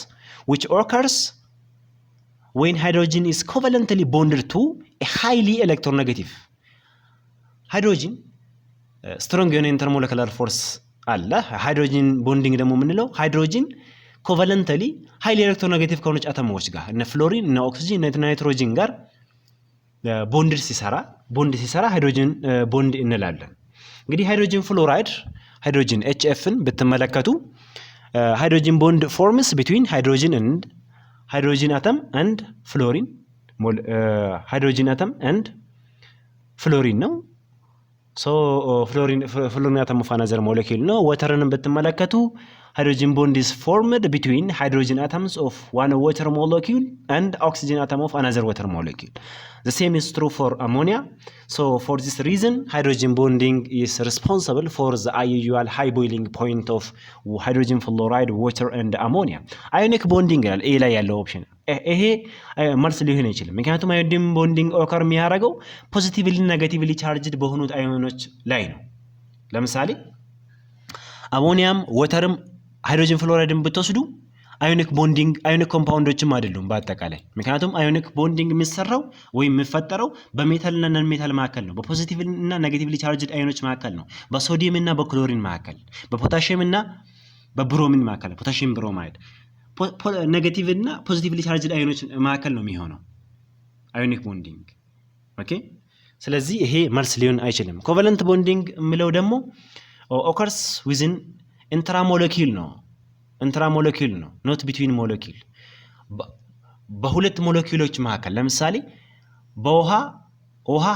which occurs when hydrogen is covalently bonded to a highly electronegative ሃይድሮጅን ስትሮንግ የሆነ ኢንተርሞለኪላር ፎርስ አለ። ሃይድሮጅን ቦንዲንግ ደግሞ የምንለው ሃይድሮጅን ኮቫለንተሊ ሃይሊ ኤሌክትሮኔጋቲቭ ከሆነች አተሞች ጋር እነ ፍሎሪን እነ ኦክሲጅን እነ ናይትሮጅን ጋር ቦንድ ሲሰራ ሃይድሮጅን ቦንድ እንላለን። እንግዲህ ሃይድሮጅን ፍሎራይድ ሃይድሮጅን HFን ብትመለከቱ ሃይድሮጅን ቦንድ ፎርምስ ቢትዊን ሃይድሮጅን አተም and ፍሎሪን ሃይድሮጅን አተም and ፍሎሪን ነው። ሶ ፍሎሪን አተም ኦፍ አናዘር ሞለኪል ነው። ወተርንም ብትመለከቱ hydrogen bond is formed between hydrogen atoms of one water molecule and oxygen atom of another water molecule. The same is true for ammonia. So for this reason, hydrogen bonding is responsible for the usual high boiling point of hydrogen fluoride, water and ammonia. Ionic bonding ይላል ኤ ላይ ያለው ኦፕሽን ይሄ መልስ ሊሆን ይችላል። ምክንያቱም ionic bonding ኦከር የሚያደርገው ፖዚቲቭሊ ኔጋቲቭሊ ቻርጅድ በሆኑት አዮኖች ላይ ነው። ለምሳሌ አሞኒያም ወተርም ሃይድሮጅን ፍሎራይድን ብትወስዱ አዮኒክ ኮምፓውንዶችም አይደሉም በአጠቃላይ። ምክንያቱም አዮኒክ ቦንዲንግ የሚሰራው ወይም የሚፈጠረው በሜታል እና ነን ሜታል መካከል ነው። በፖዚቲቭ እና ኔጌቲቭሊ ቻርጅድ አዮኖች መካከል ነው። በሶዲየም እና በክሎሪን መካከል፣ በፖታሺየም እና በብሮሚን መካከል፣ ፖታሺየም ብሮማይድ ኔጌቲቭ እና ፖዚቲቭሊ ቻርጅድ አዮኖች መካከል ነው የሚሆነው አዮኒክ ቦንዲንግ። ኦኬ፣ ስለዚህ ይሄ መልስ ሊሆን አይችልም። ኮቫለንት ቦንዲንግ የሚለው ደግሞ ኦከርስ ዊዝን ኢንትራሞለኪል ነው። ኢንትራሞለኪል ነው፣ ኖት ቢትዊን ሞለኪል። በሁለት ሞለኪሎች መካከል ለምሳሌ በውሃ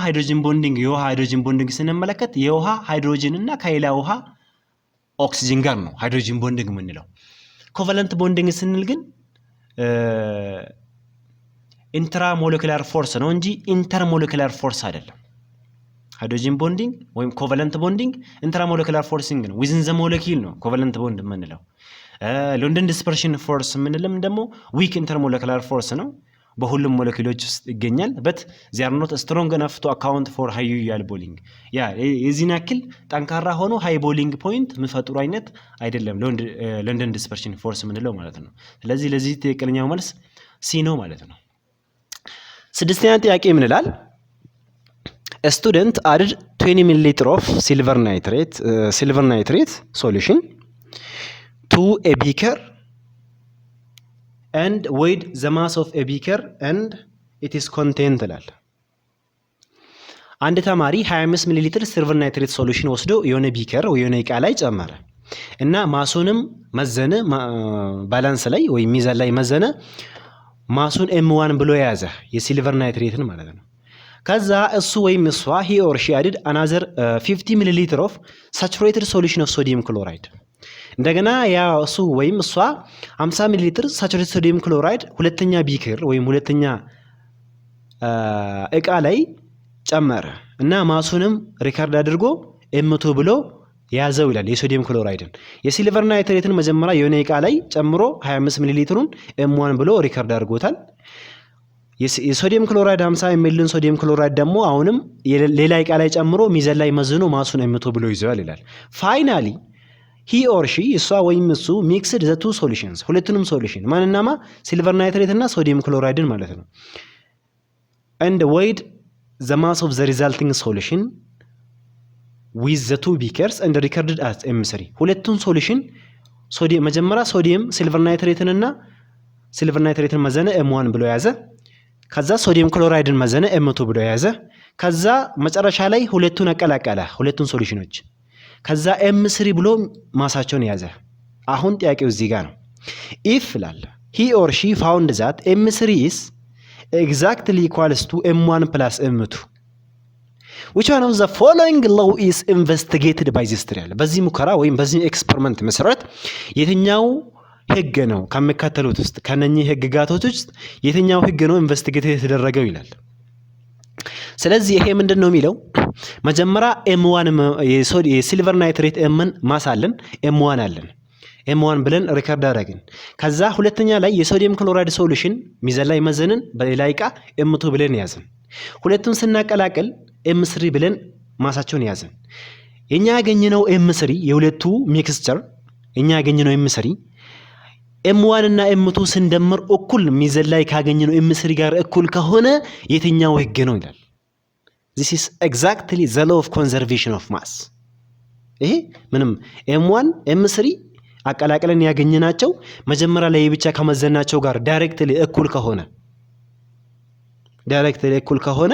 ሃይድሮጅን ቦንዲንግ የውሃ ሃይድሮጅን ቦንዲንግ ስንመለከት የውሃ ሃይድሮጅን እና ከሌላ ውሃ ኦክሲጅን ጋር ነው ሃይድሮጅን ቦንዲንግ የምንለው። ኮቫለንት ቦንዲንግ ስንል ግን ኢንትራሞለኪላር ፎርስ ነው እንጂ ኢንተርሞለኪላር ፎርስ አይደለም። ሃይድሮጅን ቦንዲንግ ወይም ኮቫለንት ቦንዲንግ ኢንትራሞለኪላር ፎርሲንግ ነው፣ ዊዝን ዘ ሞለኪል ነው ኮቫለንት ቦንድ የምንለው። ሎንደን ዲስፐርሽን ፎርስ የምንልም ደግሞ ዊክ ኢንተርሞለኪላር ፎርስ ነው፣ በሁሉም ሞለኪሎች ውስጥ ይገኛል። በት ዚ አር ኖት ስትሮንግ ኢነፍ ቱ አካውንት ፎር ሃይ ዩያል ቦሊንግ። ያ የዚህን ያክል ጠንካራ ሆኖ ሃይ ቦሊንግ ፖይንት የሚፈጥሩ አይነት አይደለም ሎንደን ዲስፐርሽን ፎርስ የምንለው ማለት ነው። ስለዚህ ለዚህ ትክክለኛው መልስ ሲ ነው ማለት ነው። ስድስተኛ ጥያቄ ምን ይላል? A student added 20 milliliter of silver nitrate solution to a beaker and weighed the mass of a beaker and its content ይላል። አንድ ተማሪ 25 ሚሊ ሊትር ሲልቨር ናይትሬት ሶሉሽን ወስዶ የሆነ ቢከር ወይ የሆነ እቃ ላይ ጨመረ እና ማሱንም መዘነ፣ ባላንስ ላይ ወይ ሚዛን ላይ መዘነ። ማሱን M1 ብሎ የያዘ የሲልቨር ናይትሬትን ማለት ነው። ከዛ እሱ ወይም እሷ he or she added another 50 milliliter of saturated solution of sodium chloride። እንደገና ያ እሱ ወይም እሷ 50 ሚሊ ሊትር saturated sodium chloride ሁለተኛ ቢከር ወይም ሁለተኛ እቃ ላይ ጨመረ እና ማሱንም ሪካርድ አድርጎ M2 ብሎ ያዘው ይላል። የሶዲየም ክሎራይድን የሲልቨር ናይትሬትን መጀመሪያ የሆነ እቃ ላይ ጨምሮ 25 ሚሊ ሊትሩን M1 ብሎ ሪካርድ አድርጎታል። የሶዲየም ክሎራይድ 50 ሚሊዮን ሶዲየም ክሎራይድ ደግሞ አሁንም ሌላ እቃ ላይ ጨምሮ ሚዛን ላይ መዝኖ ማሱን M2 ብሎ ይዘዋል ይላል። ፋይናሊ he or she እሷ ወይም እሱ ሚክስድ ዘ ቱ ሶሉሽንስ ሁለቱንም ሶሉሽን ማንናማ ሲልቨር ናይትሬት እና ሶዲየም ክሎራይድን ማለት ነው and weighed the mass of the resulting solution with the two beakers and recorded as M3 ሁለቱን ሶሉሽን መጀመሪያ ሶዲየም ሲልቨር ናይትሬትን መዘነ M1 ብሎ ያዘ። ከዛ ሶዲየም ክሎራይድን መዘነ M2 ብሎ ያዘ። ከዛ መጨረሻ ላይ ሁለቱን አቀላቀለ ሁለቱን ሶሉሽኖች። ከዛ M3 ብሎ ማሳቸውን ያዘ። አሁን ጥያቄው እዚህ ጋር ነው። if ላለ he or she found that M3 is exactly equals to M1 plus M2 which one of the following law is investigated by this trial? በዚህ ሙከራ ወይም በዚህ ኤክስፐሪመንት መሰረት የትኛው ህግ ነው ከመከተሉት ውስጥ ከነኚህ ህግጋቶች ውስጥ የትኛው ህግ ነው ኢንቨስቲጌት የተደረገው ይላል። ስለዚህ ይሄ ምንድነው የሚለው መጀመሪያ M1 የሲልቨር ናይትሬት M1 ማስ አለን M1 አለን M1 ብለን ሪከርድ አደረግን። ከዛ ሁለተኛ ላይ የሶዲየም ክሎራይድ ሶሉሽን ሚዛን ላይ መዘንን በሌላ እቃ M2 ብለን ያዘን። ሁለቱን ስናቀላቅል M3 ብለን ማሳቸውን ያዘን። እኛ ያገኘነው M3 የሁለቱ ሚክስቸር እኛ ያገኘነው M3 M1 እና M2 ስንደምር እኩል ሚዛን ላይ ካገኘነው M3 ጋር እኩል ከሆነ የትኛው ህግ ነው ይላል። This is exactly the law of conservation of mass። ይሄ ምንም M1 M3 አቀላቅለን ያገኘናቸው መጀመሪያ ላይ ብቻ ከመዘናቸው ጋር ዳይሬክትሊ እኩል ከሆነ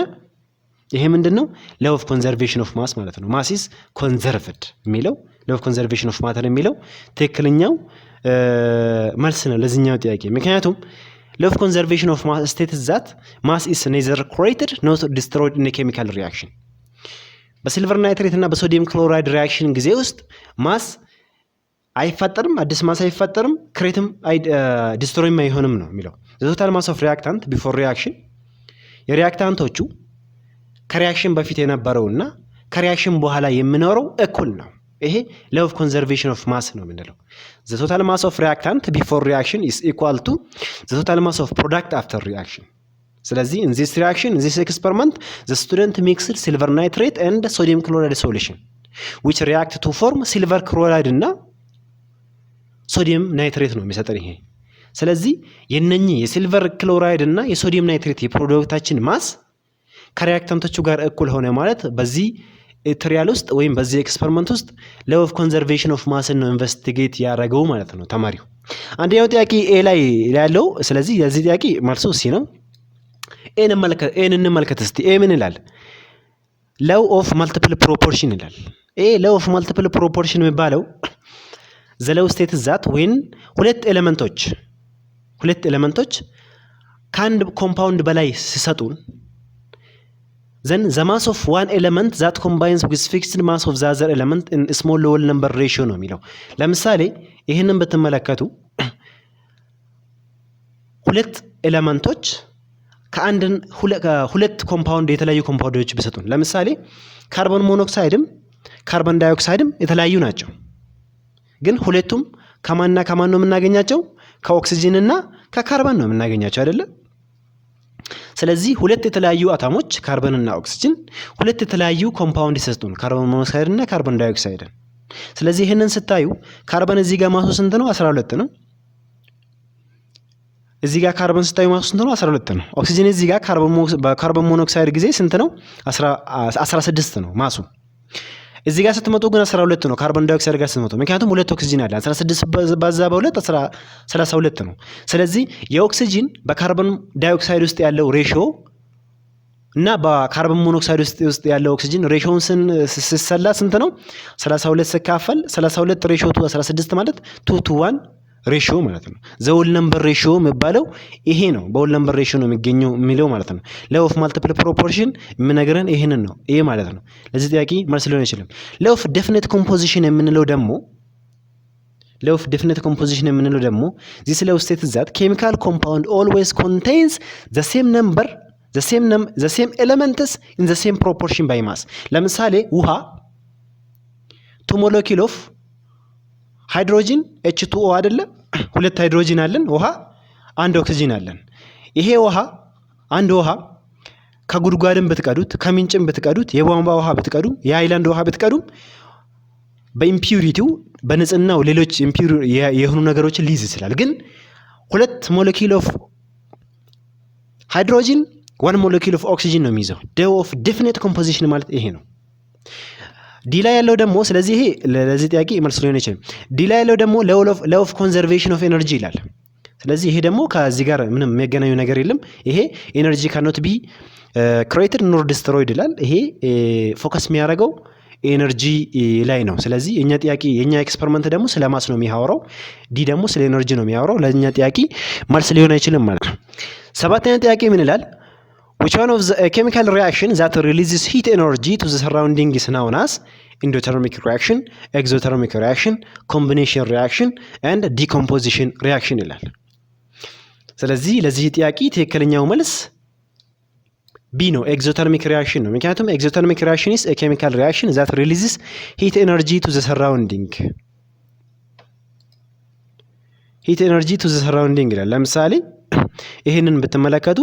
ይሄ ምንድነው law of conservation of mass ማለት ነው። mass is conserved የሚለው law of conservation of matter የሚለው ትክክለኛው መልስ ነው ለዚህኛው ጥያቄ። ምክንያቱም law of conservation of mass states that mass is neither created nor destroyed in a chemical reaction። በሲልቨር ናይትሬት እና በሶዲየም ክሎራይድ ሪአክሽን ጊዜ ውስጥ ማስ አይፈጠርም፣ አዲስ ማስ አይፈጠርም፣ ክሬትም ዲስትሮይም አይሆንም ነው የሚለው። ቶታል ማስ ኦፍ ሪአክታንት ቢፎር ሪአክሽን የሪአክታንቶቹ ከሪአክሽን በፊት የነበረውና ከሪአክሽን በኋላ የሚኖረው እኩል ነው። ይሄ ሎው ኦፍ ኮንዘርቬሽን ኦፍ ማስ ነው የምንለው። ዘ ቶታል ማስ ኦፍ ሪአክታንት ቢፎር ሪአክሽን ኢዝ ኢኳል ቱ ዘ ቶታል ማስ ኦፍ ፕሮዳክት አፍተር ሪአክሽን። ስለዚህ in this reaction in this experiment the student mixed silver nitrate and sodium chloride solution which react to form silver chloride እና ሶዲየም ናይትሬት ነው የሚሰጠን ይሄ። ስለዚህ የነኚህ የሲልቨር ክሎራይድ እና የሶዲየም ናይትሬት የፕሮዳክታችን ማስ ከሪአክታንቶቹ ጋር እኩል ሆነ ማለት በዚህ ትሪያል ውስጥ ወይም በዚህ ኤክስፐሪመንት ውስጥ ሎው ኦፍ ኮንዘርቬሽን ኦፍ ማስን ነው ኢንቨስቲጌት ያደረገው ማለት ነው ተማሪው። አንደኛው ጥያቄ ኤ ላይ ያለው፣ ስለዚህ የዚህ ጥያቄ መልሱ ሲ ነው። ኤን እንመልከት እስቲ። ኤ ምን ይላል? ሎው ኦፍ ማልቲፕል ፕሮፖርሽን ይላል። ኤ ሎው ኦፍ ማልቲፕል ፕሮፖርሽን የሚባለው ዘ ሎው ስቴት ዛት ወይን ሁለት ኤሌመንቶች ከአንድ ኮምፓውንድ በላይ ሲሰጡን then the mass of one element that combines with fixed mass of the other element in small whole number ratio ነው የሚለው። ለምሳሌ ይህንን ብትመለከቱ ሁለት ኤሌመንቶች ሁለት ኮምፓውንድ የተለያዩ ኮምፓውንዶች ቢሰጡን፣ ለምሳሌ ካርቦን ሞኖክሳይድም ካርቦን ዳይኦክሳይድም የተለያዩ ናቸው። ግን ሁለቱም ከማንና ከማን ነው የምናገኛቸው? ከኦክሲጅን እና ከካርበን ነው የምናገኛቸው አይደለ? ስለዚህ ሁለት የተለያዩ አተሞች ካርበን እና ኦክሲጅን ሁለት የተለያዩ ኮምፓውንድ ይሰጡን፣ ካርቦን ሞኖክሳይድ እና ካርቦን ዳይኦክሳይድ። ስለዚህ ይሄንን ስታዩ ካርበን እዚህ ጋር ማሱ ስንት ነው? 12 ነው። እዚህ ጋር ካርበን ስታዩ ማሱ ስንት ነው? 12 ነው። ኦክሲጅን እዚህ ጋር በካርቦን ሞኖክሳይድ ጊዜ ስንት ነው? 16 ነው ማሱ። እዚህ ጋር ስትመጡ ግን 12 ነው ካርቦን ዳይኦክሳይድ ጋር ስትመጡ፣ ምክንያቱም ሁለት ኦክሲጅን አለ። 16 ባዛ በ2 32 ነው። ስለዚህ የኦክሲጅን በካርቦን ዳይኦክሳይድ ውስጥ ያለው ሬሽዮ እና በካርቦን ሞኖክሳይድ ውስጥ ያለው ኦክሲጅን ሬሽዮውን ሲሰላ ስንት ነው? 32 ሲካፈል 32 ሬሽዮ ቱ 16 ማለት 2 to 1 ሬሽዮ ማለት ነው። ዘውል ነምበር ሬሽዮ የሚባለው ይሄ ነው። በውል ነምበር ሬሽዮ ነው የሚገኘው የሚለው ማለት ነው። ሎው ኦፍ ማልቲፕል ፕሮፖርሽን የምነግረን ይሄንን ነው፣ ይሄ ማለት ነው። ለዚህ ጥያቄ መልስ ሊሆን አይችልም። ሎው ኦፍ ዴፊኒት ኮምፖዚሽን የምንለው ደግሞ this low state is that chemical compound always contains the same number the same elements in the same proportion by mass። ለምሳሌ ውሃ 2 molecule of ሃይድሮጂን H2O አይደለ? ሁለት ሃይድሮጂን አለን፣ ውሃ አንድ ኦክሲጂን አለን። ይሄ ውሃ አንድ ውሃ ከጉድጓድም ብትቀዱት ከምንጭም ብትቀዱት የቧንቧ ውሃ ብትቀዱ የሃይላንድ ውሃ ብትቀዱ በኢምፒዩሪቲው በንጽህናው ሌሎች ኢምፒዩር የሆኑ ነገሮችን ሊይዝ ይችላል። ግን ሁለት ሞለኪል ኦፍ ሃይድሮጂን 1 ሞለኪል ኦፍ ኦክሲጂን ነው የሚይዘው። ሎው ኦፍ ዴፊኒት ኮምፖዚሽን ማለት ይሄ ነው። ዲ ላይ ያለው ደግሞ ስለዚህ ይሄ ለዚህ ጥያቄ መልስ ሊሆን ይችላል። ዲ ላይ ያለው ደግሞ ሎው ኦፍ ኮንዘርቬሽን ኦፍ ኤነርጂ ይላል። ስለዚህ ይሄ ደግሞ ከዚህ ጋር ምንም የሚያገናኙ ነገር የለም። ይሄ ኤነርጂ ካኖት ቢ ክሬትድ ኖር ዲስትሮይድ ይላል። ይሄ ፎከስ የሚያደርገው ኤነርጂ ላይ ነው። ስለዚህ የኛ ጥያቄ የኛ ኤክስፐሪመንት ደግሞ ስለ ማስ ነው የሚያወራው፣ ዲ ደግሞ ስለ ኤነርጂ ነው የሚያወራው። ለኛ ጥያቄ መልስ ሊሆን አይችልም ማለት ነው። ሰባተኛ ጥያቄ ምን ይላል? Which one of the chemical reaction that releases heat energy to the surrounding is known as endothermic reaction, exothermic reaction, combination reaction and decomposition reaction ይላል። ስለዚህ ለዚህ ጥያቄ ትክክለኛው መልስ ቢ ነው፣ ኤግዞተርሚክ ሪአክሽን ነው። ምክንያቱም ኤግዞተርሚክ ሪአክሽን is a chemical reaction that releases heat energy to the surrounding ይላል። ለምሳሌ ይሄንን ብትመለከቱ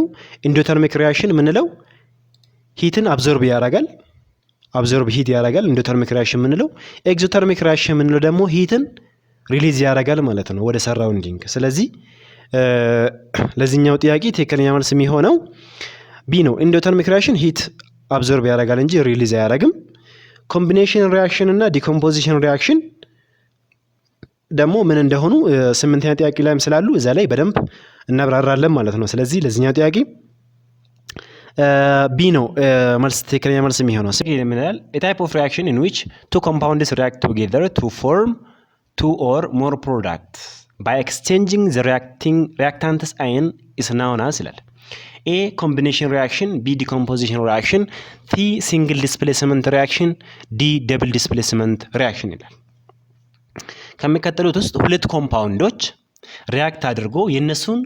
ኢንዶተርሚክ ሪአክሽን ምንለው ሂትን አብዞርብ ሂት ያደርጋል። ኢንዶተርሚክ ሪአክሽን ምንለው። ኤግዞተርሚክ ሪአክሽን ምንለው ደግሞ ሂትን ሪሊዝ ያደርጋል ማለት ነው ወደ ሰራውንዲንግ። ስለዚህ ለዚህኛው ጥያቄ ትክክለኛ መልስ የሚሆነው ቢ ነው። ኢንዶተርሚክ ሪአክሽን ሂት አብዞርብ ያደርጋል እንጂ ሪሊዝ አያደርግም። ኮምቢኔሽን ሪአክሽን እና ዲኮምፖዚሽን ሪአክሽን ደግሞ ምን እንደሆኑ 8ኛ ጥያቄ ላይም ስላሉ እዛ ላይ በደንብ እናብራራለን ማለት ነው። ስለዚህ ለዚህኛው ጥያቄ ቢ ነው መልስ ትክክለኛ መልስ የሚሆነው። ይላል a type of reaction in which two compounds react together to form two or more products by exchanging the reactants ion is known as ይላል። ኤ ኮምቢኔሽን ሪያክሽን፣ ቢ ዲኮምፖዚሽን ሪያክሽን፣ ሲ ሲንግል ዲስፕሌስመንት ሪያክሽን፣ ዲ ደብል ዲስፕሌስመንት ሪያክሽን ይላል። ከሚከተሉት ውስጥ ሁለት ኮምፓውንዶች ሪያክት አድርጎ የነሱን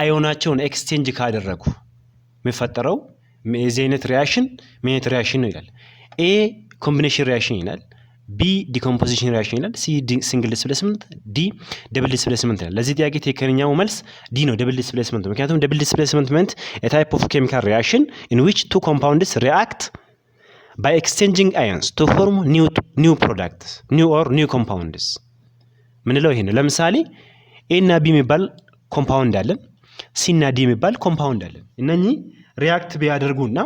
አዮናቸውን ኤክስቼንጅ ካደረጉ የሚፈጠረው የዚህ አይነት ሪያክሽን ምን አይነት ሪያክሽን ነው ይላል። ኤ ኮምቢኔሽን ሪያክሽን ይላል፣ ቢ ዲኮምፖዚሽን ሪያክሽን ይላል፣ ሲ ሲንግል ዲስፕሌስመንት፣ ዲ ደብል ዲስፕሌስመንት ይላል። ለዚህ ጥያቄ ትክክለኛው መልስ ዲ ነው፣ ደብል ዲስፕሌስመንት። ምክንያቱም ደብል ዲስፕሌስመንት meant a type of chemical reaction in which two compounds react by exchanging ions to form new products, new compounds ምንለው ይሄ ነው። ለምሳሌ ኤ እና ቢ የሚባል ኮምፓውንድ አለን፣ ሲ እና ዲ የሚባል ኮምፓውንድ አለን። እነኚህ ሪያክት ቢያደርጉና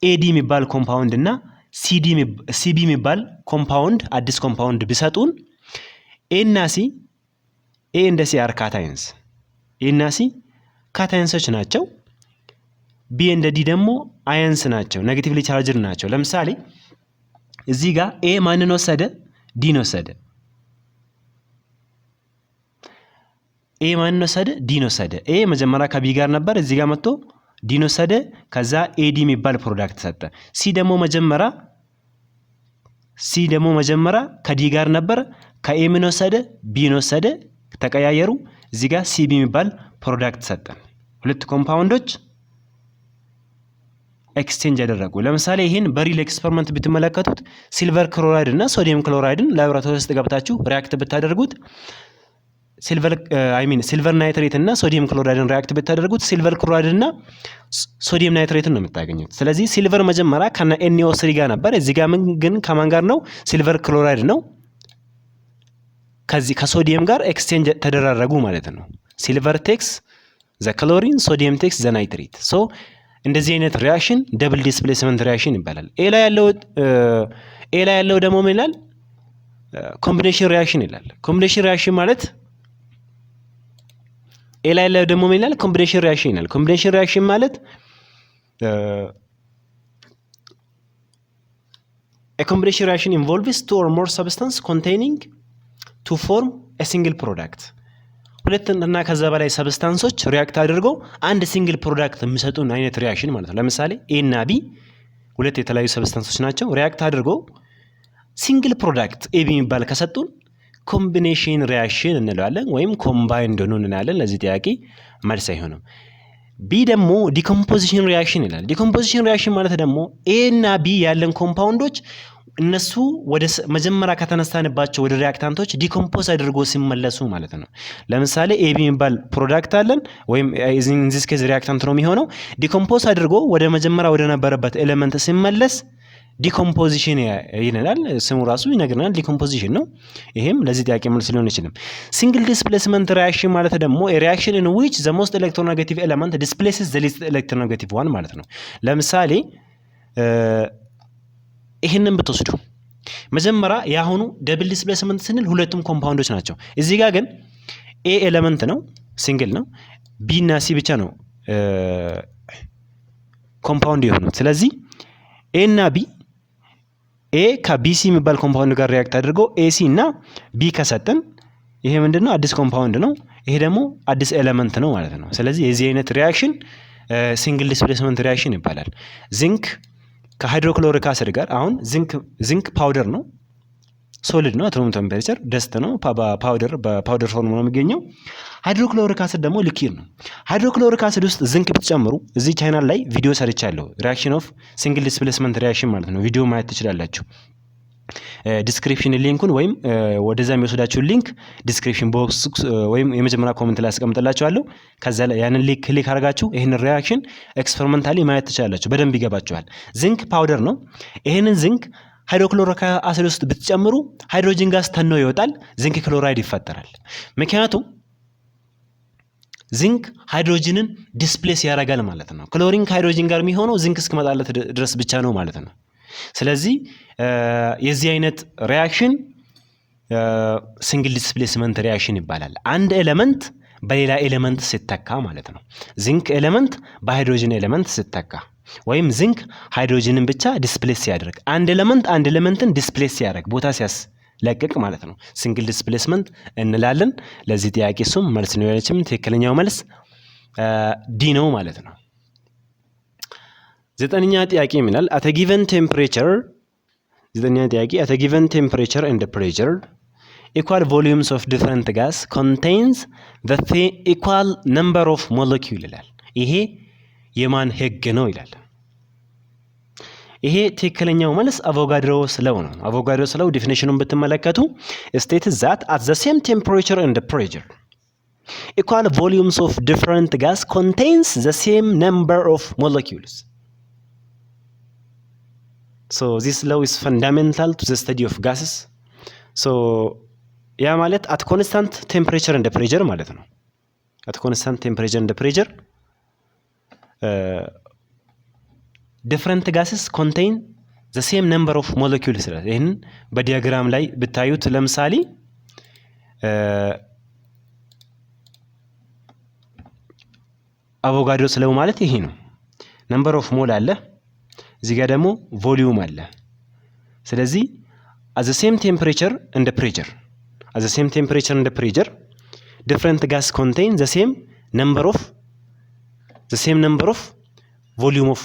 ኤዲ የሚባል ኮምፓውንድ እና ሲቢ የሚባል ኮምፓውንድ አዲስ ኮምፓውንድ ቢሰጡን ኤ እና ሲ ኤ እንደ ሲ አር ካታይንስ፣ ኤ እና ሲ ካታይንሶች ናቸው። ቢ እንደ ዲ ደግሞ አየንስ ናቸው፣ ኔጌቲቭሊ ቻርጅድ ናቸው። ለምሳሌ እዚህ ጋር ኤ ማንን ወሰደ? ዲን ወሰደ። ኤ ማንን ወሰደ? ዲን ወሰደ። ኤ መጀመሪያ ከቢ ጋር ነበር፣ እዚህ ጋር መጥቶ ዲን ወሰደ። ከዛ ኤዲ የሚባል ፕሮዳክት ሰጠ። ሲ ደግሞ መጀመሪያ ከዲ ጋር ነበር፣ ከኤ ምን ወሰደ? ቢን ወሰደ። ተቀያየሩ። እዚህ ጋር ሲቢ የሚባል ፕሮዳክት ሰጠን። ሁለት ኮምፓውንዶች ኤክስቼንጅ ያደረጉ። ለምሳሌ ይህን በሪል ኤክስፐሪመንት ብትመለከቱት ሲልቨር ክሎራይድ እና ሶዲየም ክሎራይድን ላቦራቶሪ ውስጥ ገብታችሁ ሪያክት ብታደርጉት ሲልቨር ናይትሬት እና ሶዲየም ክሎራይድን ሪያክት ብታደርጉት ሲልቨር ክሎራይድ እና ሶዲየም ናይትሬትን ነው የምታገኙት። ስለዚህ ሲልቨር መጀመሪያ ከነ NO3 ጋር ነበር፣ እዚህ ጋር ግን ከማን ጋር ነው? ሲልቨር ክሎራይድ ነው ከዚህ ከሶዲየም ጋር ኤክስቼንጅ ተደራረጉ ማለት ነው። ሲልቨር ቴክስ ዘ ክሎሪን፣ ሶዲየም ቴክስ ዘ ናይትሬት። ሶ እንደዚህ አይነት ሪያክሽን ደብል ዲስፕሌስመንት ሪያክሽን ይባላል። ኤ ላይ ያለው ደግሞ ምን ይላል? ኮምቢኔሽን ሪያክሽን ይላል። ኮምቢኔሽን ሪያክሽን ማለት ኤ ላይ ያለው ደግሞ ምን ይላል? ኮምቢኔሽን ሪያክሽን ይላል። ኮምቢኔሽን ሪያክሽን ማለት a combination reaction involves two or more substances containing to form a single product። ሁለት እና ከዛ በላይ ሰብስታንሶች ሪያክት አድርገው አንድ ሲንግል ፕሮዳክት የሚሰጡን አይነት ሪያክሽን ማለት ነው። ለምሳሌ ኤ እና ቢ ሁለት የተለያዩ ሰብስታንሶች ናቸው። ሪያክት አድርገው ሲንግል ፕሮዳክት ኤ ቢ የሚባል ከሰጡን ኮምቢኔሽን ሪያክሽን እንለዋለን፣ ወይም ኮምባይንድ ሆኖ እንላለን። ለዚህ ጥያቄ መልስ አይሆንም። ቢ ደግሞ ዲኮምፖዚሽን ሪያክሽን ይላል። ዲኮምፖዚሽን ሪያክሽን ማለት ደግሞ ኤ እና ቢ ያለን ኮምፓውንዶች እነሱ ወደ መጀመሪያ ከተነሳንባቸው ወደ ሪያክታንቶች ዲኮምፖዝ አድርጎ ሲመለሱ ማለት ነው። ለምሳሌ ኤቢ የሚባል ፕሮዳክት አለን፣ ወይም ኢን ዚስ ኬዝ ሪያክታንት ነው የሚሆነው። ዲኮምፖዝ አድርጎ ወደ መጀመሪያ ወደ ነበረበት ኤሌመንት ሲመለስ ዲኮምፖዚሽን ይላል። ስሙ ራሱ ይነግረናል፣ ዲኮምፖዚሽን ነው። ይሄም ለዚህ ጥያቄ መልስ ሊሆን ይችላል። ሲንግል ዲስፕሌስመንት ሪያክሽን ማለት ደግሞ ሪያክሽን ኢን ዊች ዘ ሞስት ኤሌክትሮኔጋቲቭ ኤሌመንት ዲስፕሌስስ ዘ ሊስት ኤሌክትሮኔጋቲቭ ዋን ማለት ነው። ለምሳሌ ይሄንን ብትወስዱ መጀመሪያ ያሁኑ ደብል ዲስፕሌስመንት ስንል ሁለቱም ኮምፓውንዶች ናቸው። እዚህ ጋር ግን ኤ ኤሌመንት ነው፣ ሲንግል ነው። ቢ እና ሲ ብቻ ነው ኮምፓውንድ የሆኑት። ስለዚህ ኤ እና ቢ ኤ ከቢሲ የሚባል ኮምፓውንድ ጋር ሪያክት አድርገው ኤሲ እና ቢ ከሰጠን ይሄ ምንድነው? አዲስ ኮምፓውንድ ነው። ይሄ ደግሞ አዲስ ኤሌመንት ነው ማለት ነው። ስለዚህ የዚህ አይነት ሪያክሽን ሲንግል ዲስፕሌስመንት ሪያክሽን ይባላል። ዚንክ ከሃይድሮክሎሪክ አሲድ ጋር አሁን ዚንክ ፓውደር ነው፣ ሶሊድ ነው፣ አት ሩም ቴምፐሬቸር ደስት ነው፣ በፓውደር ፎርም ነው የሚገኘው። ሃይድሮክሎሪክ አሲድ ደግሞ ሊኪድ ነው። ሃይድሮክሎሪክ አሲድ ውስጥ ዚንክ ብትጨምሩ እዚህ ቻናል ላይ ቪዲዮ ሰርቻለሁ፣ ሪያክሽን ኦፍ ሲንግል ዲስፕሌስመንት ሪያክሽን ማለት ነው። ቪዲዮ ማየት ትችላላችሁ። ዲስክሪፕሽን ሊንኩን ወይም ወደዛ የሚወስዳችሁ ሊንክ ዲስክሪፕሽን ቦክስ ወይም የመጀመሪያ ኮሜንት ላይ አስቀምጥላችኋለሁ። ከዛ ላይ ያንን ሊንክ ክሊክ አድርጋችሁ ይሄንን ሪያክሽን ኤክስፐሪመንታሊ ማየት ትችላላችሁ። በደንብ ይገባችኋል። ዚንክ ፓውደር ነው። ይሄንን ዚንክ ሃይድሮክሎሪክ አሲድ ውስጥ ብትጨምሩ ሃይድሮጂን ጋዝ ተኖ ይወጣል፣ ዚንክ ክሎራይድ ይፈጠራል። ምክንያቱም ዚንክ ሃይድሮጂንን ዲስፕሌስ ያደርጋል ማለት ነው። ክሎሪን ከሃይድሮጂን ጋር የሚሆነው ዚንክ እስከመጣለት ድረስ ብቻ ነው ማለት ነው። ስለዚህ የዚህ አይነት ሪያክሽን ሲንግል ዲስፕሌስመንት ሪያክሽን ይባላል። አንድ ኤሌመንት በሌላ ኤሌመንት ሲተካ ማለት ነው። ዚንክ ኤሌመንት በሃይድሮጂን ኤሌመንት ሲተካ፣ ወይም ዚንክ ሃይድሮጂንን ብቻ ዲስፕሌስ ሲያደርግ፣ አንድ ኤሌመንትን ዲስፕሌስ ሲያደርግ ቦታ ሲያስለቅቅ ማለት ነው ሲንግል ዲስፕሌስመንት እንላለን። ለዚህ ጥያቄ እሱም መልስ ነው ያለችም። ትክክለኛው መልስ ዲ ነው ማለት ነው። ዘጠነኛ ጥያቄ ይላል at a given temperature ዘጠነኛ ጥያቄ at a given temperature and pressure equal volumes of different gas contains the equal number of molecule ይላል። ይሄ የማን ህግ ነው ይላል። ይሄ ትክክለኛው መልስ አቮጋድሮስ ሎው ነው። አቮጋድሮስ ሎው ዲፊኒሽኑን ብትመለከቱ states that at the same temperature and pressure equal volumes of different gas contains the same number of molecules. So this law is fundamental to the study of gases. So ያ ማለት at constant temperature and pressure ማለት ነው። at constant temperature and pressure different gases contain the same number of molecules ይላል። ይሄን በዲያግራም ላይ ብታዩት ለምሳሌ አቮጋድሮስ ሎው ማለት ይሄ ነው። ነምበር ኦፍ ሞል አለ፣ እዚህ ጋር ደግሞ ቮሊዩም አለ። ስለዚህ at the same temperature and pressure at the same temperature and pressure different gas contain the same number of volume of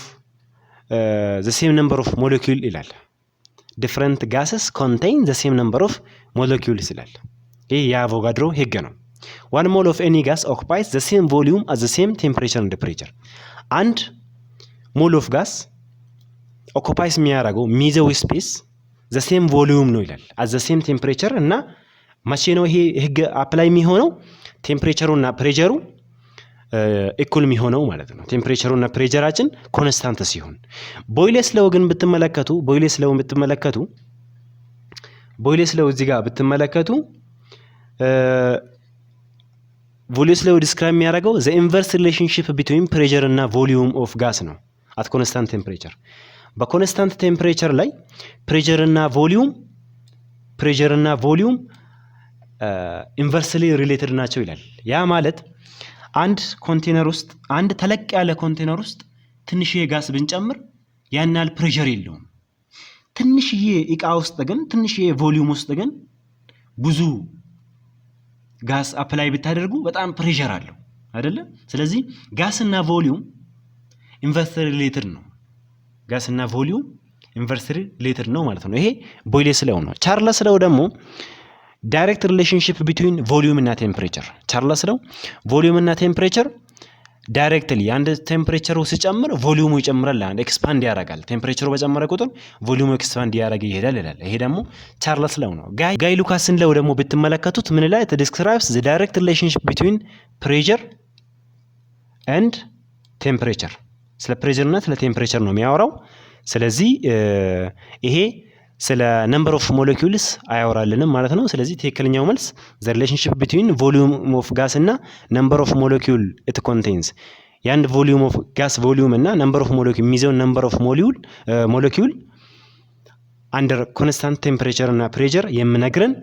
the same number of molecule ይላል። different gases contain the same number of molecules ይላል። ይሄ የአቮጋድሮ ህግ ነው። one mole of any gas occupies the same volume at the same temperature and pressure አንድ ሞል ኦፍ ጋስ ኦኩፓይስ የሚያደርገው ሚዘው ስፔስ the same volume ነው ይላል at the same temperature እና መቼ ነው ይሄ ህግ አፕላይ የሚሆነው? ቴምፕሬቸሩና ፕሬሸሩ እኩል የሚሆነው ማለት ነው። ቴምፕሬቸሩና ፕሬሸራችን ኮንስታንት ሲሆን ቦይለስ ሎው ግን ብትመለከቱ ቦይለስ ሎው እዚህ ጋር ብትመለከቱ ቦይለስ ሎው ዲስክራይብ የሚያደርገው the inverse relationship between pressure እና volume of gas ነው at constant temperature። በኮንስታንት ቴምፕሬቸር ላይ ፕሬሸር እና ቮሊዩም ኢንቨርስሊ ሪሌትድ ናቸው ይላል። ያ ማለት አንድ ኮንቴነር ውስጥ አንድ ተለቅ ያለ ኮንቴነር ውስጥ ትንሽዬ ጋስ ብንጨምር ያን ያህል ፕሬሸር የለውም። ትንሽዬ እቃ ውስጥ ግን ትንሽዬ ቮሊዩም ውስጥ ግን ብዙ ጋስ አፕላይ ብታደርጉ በጣም ፕሬሸር አለው አይደለ? ስለዚህ ጋስ እና ቮሊዩም ኢንቨርስሊ ሪሌትድ ነው። ጋስ እና ቮሊዩም ኢንቨርስሊ ሪሌትድ ነው ማለት ነው። ይሄ ቦይለስ ሎው ነው። ቻርለስ ሎው ደግሞ ዳይሬክት ሪሌሽንሺፕ ቢትዊን ቮሊዩም እና ቴምፕሬቸር። ቻርለስ ሎው ቮሊዩም እና ቴምፕሬቸር ዳይሬክትሊ አንድ ቴምፕሬቸሩ ሲጨምር ቮሊዩሙ ይጨምራል፣ አንድ ኤክስፓንድ ያደርጋል። ቴምፕሬቸሩ በጨመረ ቁጥር ቮሊዩሙ ኤክስፓንድ ያደርግ ይሄዳል ይላል። ይሄ ደግሞ ቻርለስ ሎው ነው። ጋይ ሉካስን ሎው ደግሞ ብትመለከቱት ምን ላይ ዲስክራይብስ ዘ ዳይሬክት ሪሌሽንሺፕ ቢትዊን ፕሬሸር ኤንድ ቴምፕሬቸር። ስለ ፕሬሸር እና ስለ ቴምፕሬቸር ነው የሚያወራው። ስለዚህ ይሄ ስለ ነምበር ኦፍ ሞለኪውልስ አያወራልንም ማለት ነው። ስለዚህ ትክክለኛው መልስ ዘ ሪሌሽንሺፕ ቢትዊን ቮሊዩም ኦፍ ጋስ እና ነምበር ኦፍ ሞለኪውል ኢት ኮንቴንስ የአንድ ቮሊዩም ኦፍ ጋስ ቮሊዩም እና ነምበር ኦፍ ሞለኪውል የሚይዘው ነምበር ኦፍ ሞለኪውል አንደር ኮንስታንት ቴምፕሬቸር እና ፕሬሸር የምነግረን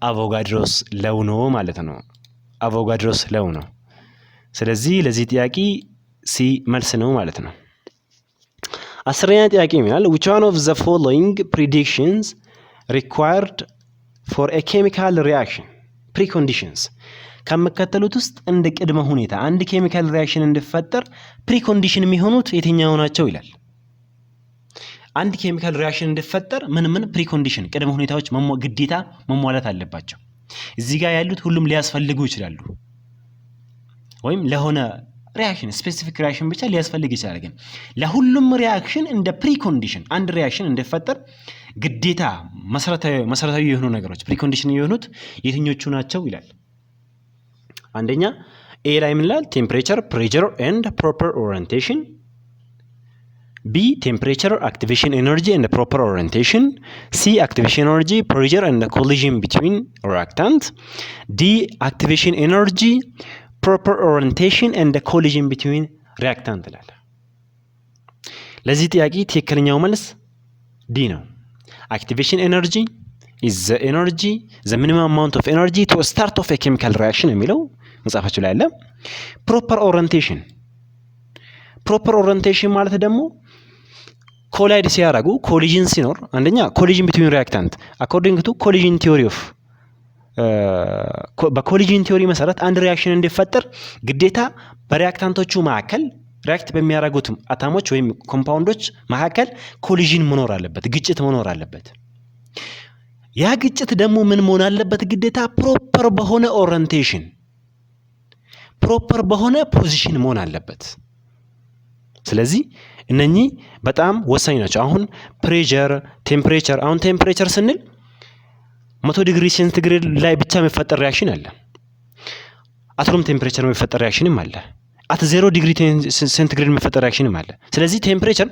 አቮጋድሮስ ሎው ነው ማለት ነው። አቮጋድሮስ ሎው ነው። ስለዚህ ለዚህ ጥያቄ ሲ መልስ ነው ማለት ነው። አስረኛ ጥያቄ ይላል which one of the following predictions required for a chemical reaction preconditions ከመከተሉት ውስጥ እንደ ቅድመ ሁኔታ አንድ ኬሚካል ሪአክሽን እንዲፈጠር ፕሪኮንዲሽን የሚሆኑት የትኛው ናቸው ይላል። አንድ ኬሚካል ሪአክሽን እንዲፈጠር ምን ፕሪኮንዲሽን ቅድመ ሁኔታዎች ግዴታ መሟላት አለባቸው። እዚህ ጋር ያሉት ሁሉም ሊያስፈልጉ ይችላሉ፣ ወይም ለሆነ ሪአክሽን ስፔሲፊክ ሪአክሽን ብቻ ሊያስፈልግ ይችላል። ግን ለሁሉም ሪአክሽን እንደ ፕሪኮንዲሽን አንድ ሪአክሽን እንዲፈጠር ግዴታ መሰረታዊ የሆኑ ነገሮች ፕሪኮንዲሽን የሆኑት የትኞቹ ናቸው ይላል። አንደኛ ኤ ላይ ምን ይላል? ቴምፕሬቸር፣ ፕሬሸር ኤንድ ፕሮፐር ኦሪየንቴሽን። ቢ ቴምፕሬቸር፣ አክቲቬሽን ኤነርጂ ኤንድ ፕሮፐር ኦሪየንቴሽን። ሲ አክቲቬሽን ኤነርጂ፣ ፕሬሸር ኤንድ ኮሊዥን ቢትዊን ሪአክታንት። ዲ አክቲቬሽን ኤነርጂ፣ ፕሮፐር ኦሪየንቴሽን ኤንድ ኮሊዥን ቢትዊን ሪአክታንት ይላል። ለዚህ ጥያቄ ትክክለኛው መልስ ዲ ነው። አክቲቬሽን ኤነርጂ is the energy the minimum amount of energy to start off a chemical reaction የሚለው መጽሐፋችሁ ላይ አለ። ፕሮፐር ኦሪየንቴሽን ማለት ደግሞ ኮላይድ ሲያደርጉ ኮሊዥን ሲኖር አንደኛ ኮሊዥን ቢትዊን ሪአክታንት አኮርዲንግ ቱ ኮሊዥን ቲዮሪ ኦፍ በኮሊዥን ቲዮሪ መሰረት አንድ ሪያክሽን እንዲፈጠር ግዴታ በሪያክታንቶቹ መካከል ሪያክት በሚያደርጉት አታሞች ወይም ኮምፓውንዶች መካከል ኮሊዥን መኖር አለበት፣ ግጭት መኖር አለበት። ያ ግጭት ደግሞ ምን መሆን አለበት? ግዴታ ፕሮፐር በሆነ ኦሪየንቴሽን፣ ፕሮፐር በሆነ ፖዚሽን መሆን አለበት። ስለዚህ እነኚህ በጣም ወሳኝ ናቸው። አሁን ፕሬሸር፣ ቴምፕሬቸር። አሁን ቴምፕሬቸር ስንል 100 ዲግሪ ሴንቲግሬድ ላይ ብቻ የሚፈጠር ሪያክሽን አለ። አትሩም ቴምፕሬቸር የሚፈጠር ሪያክሽንም አለ። አት 0 ዲግሪ ሴንቲግሬድ የሚፈጠር ሪያክሽንም አለ። ስለዚህ ቴምፕሬቸር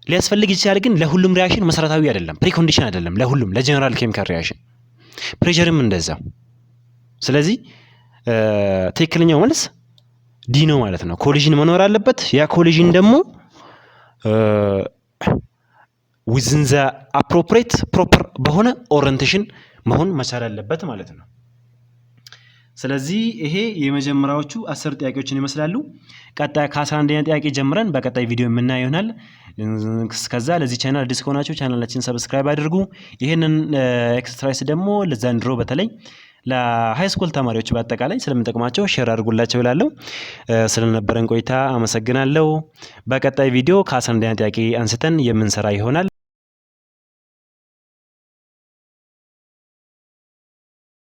ሊያስፈልግ ይችላል፣ ግን ለሁሉም ሪያክሽን መሰረታዊ አይደለም፣ ፕሪኮንዲሽን አይደለም ለሁሉም ለጀነራል ኬሚካል ሪያክሽን። ፕሬሸርም እንደዛው። ስለዚህ ትክክለኛው መልስ ዲ ነው ማለት ነው። ኮሊዥን መኖር አለበት። ያ ኮሊዥን ደግሞ ዊዝን ዘ አፕሮፕሪየት ፕሮፐር በሆነ ኦሪየንቴሽን መሆን መቻል አለበት ማለት ነው። ስለዚህ ይሄ የመጀመሪያዎቹ 10 ጥያቄዎችን ይመስላሉ። ቀጣይ ከ11ኛ ጥያቄ ጀምረን በቀጣይ ቪዲዮ የምናየው ይሆናል። እስከዛ ለዚህ ቻናል አዲስ ከሆናችሁ ቻናላችንን ሰብስክራይብ አድርጉ። ይሄንን ኤክሰርሳይዝ ደግሞ ለዛንድሮ በተለይ ለሃይ ስኩል ተማሪዎች በአጠቃላይ ስለምንጠቅማቸው ሼር አድርጉላቸው እላለሁ። ስለነበረን ቆይታ አመሰግናለሁ። በቀጣይ ቪዲዮ ከ11ኛ ጥያቄ አንስተን የምንሰራ ይሆናል።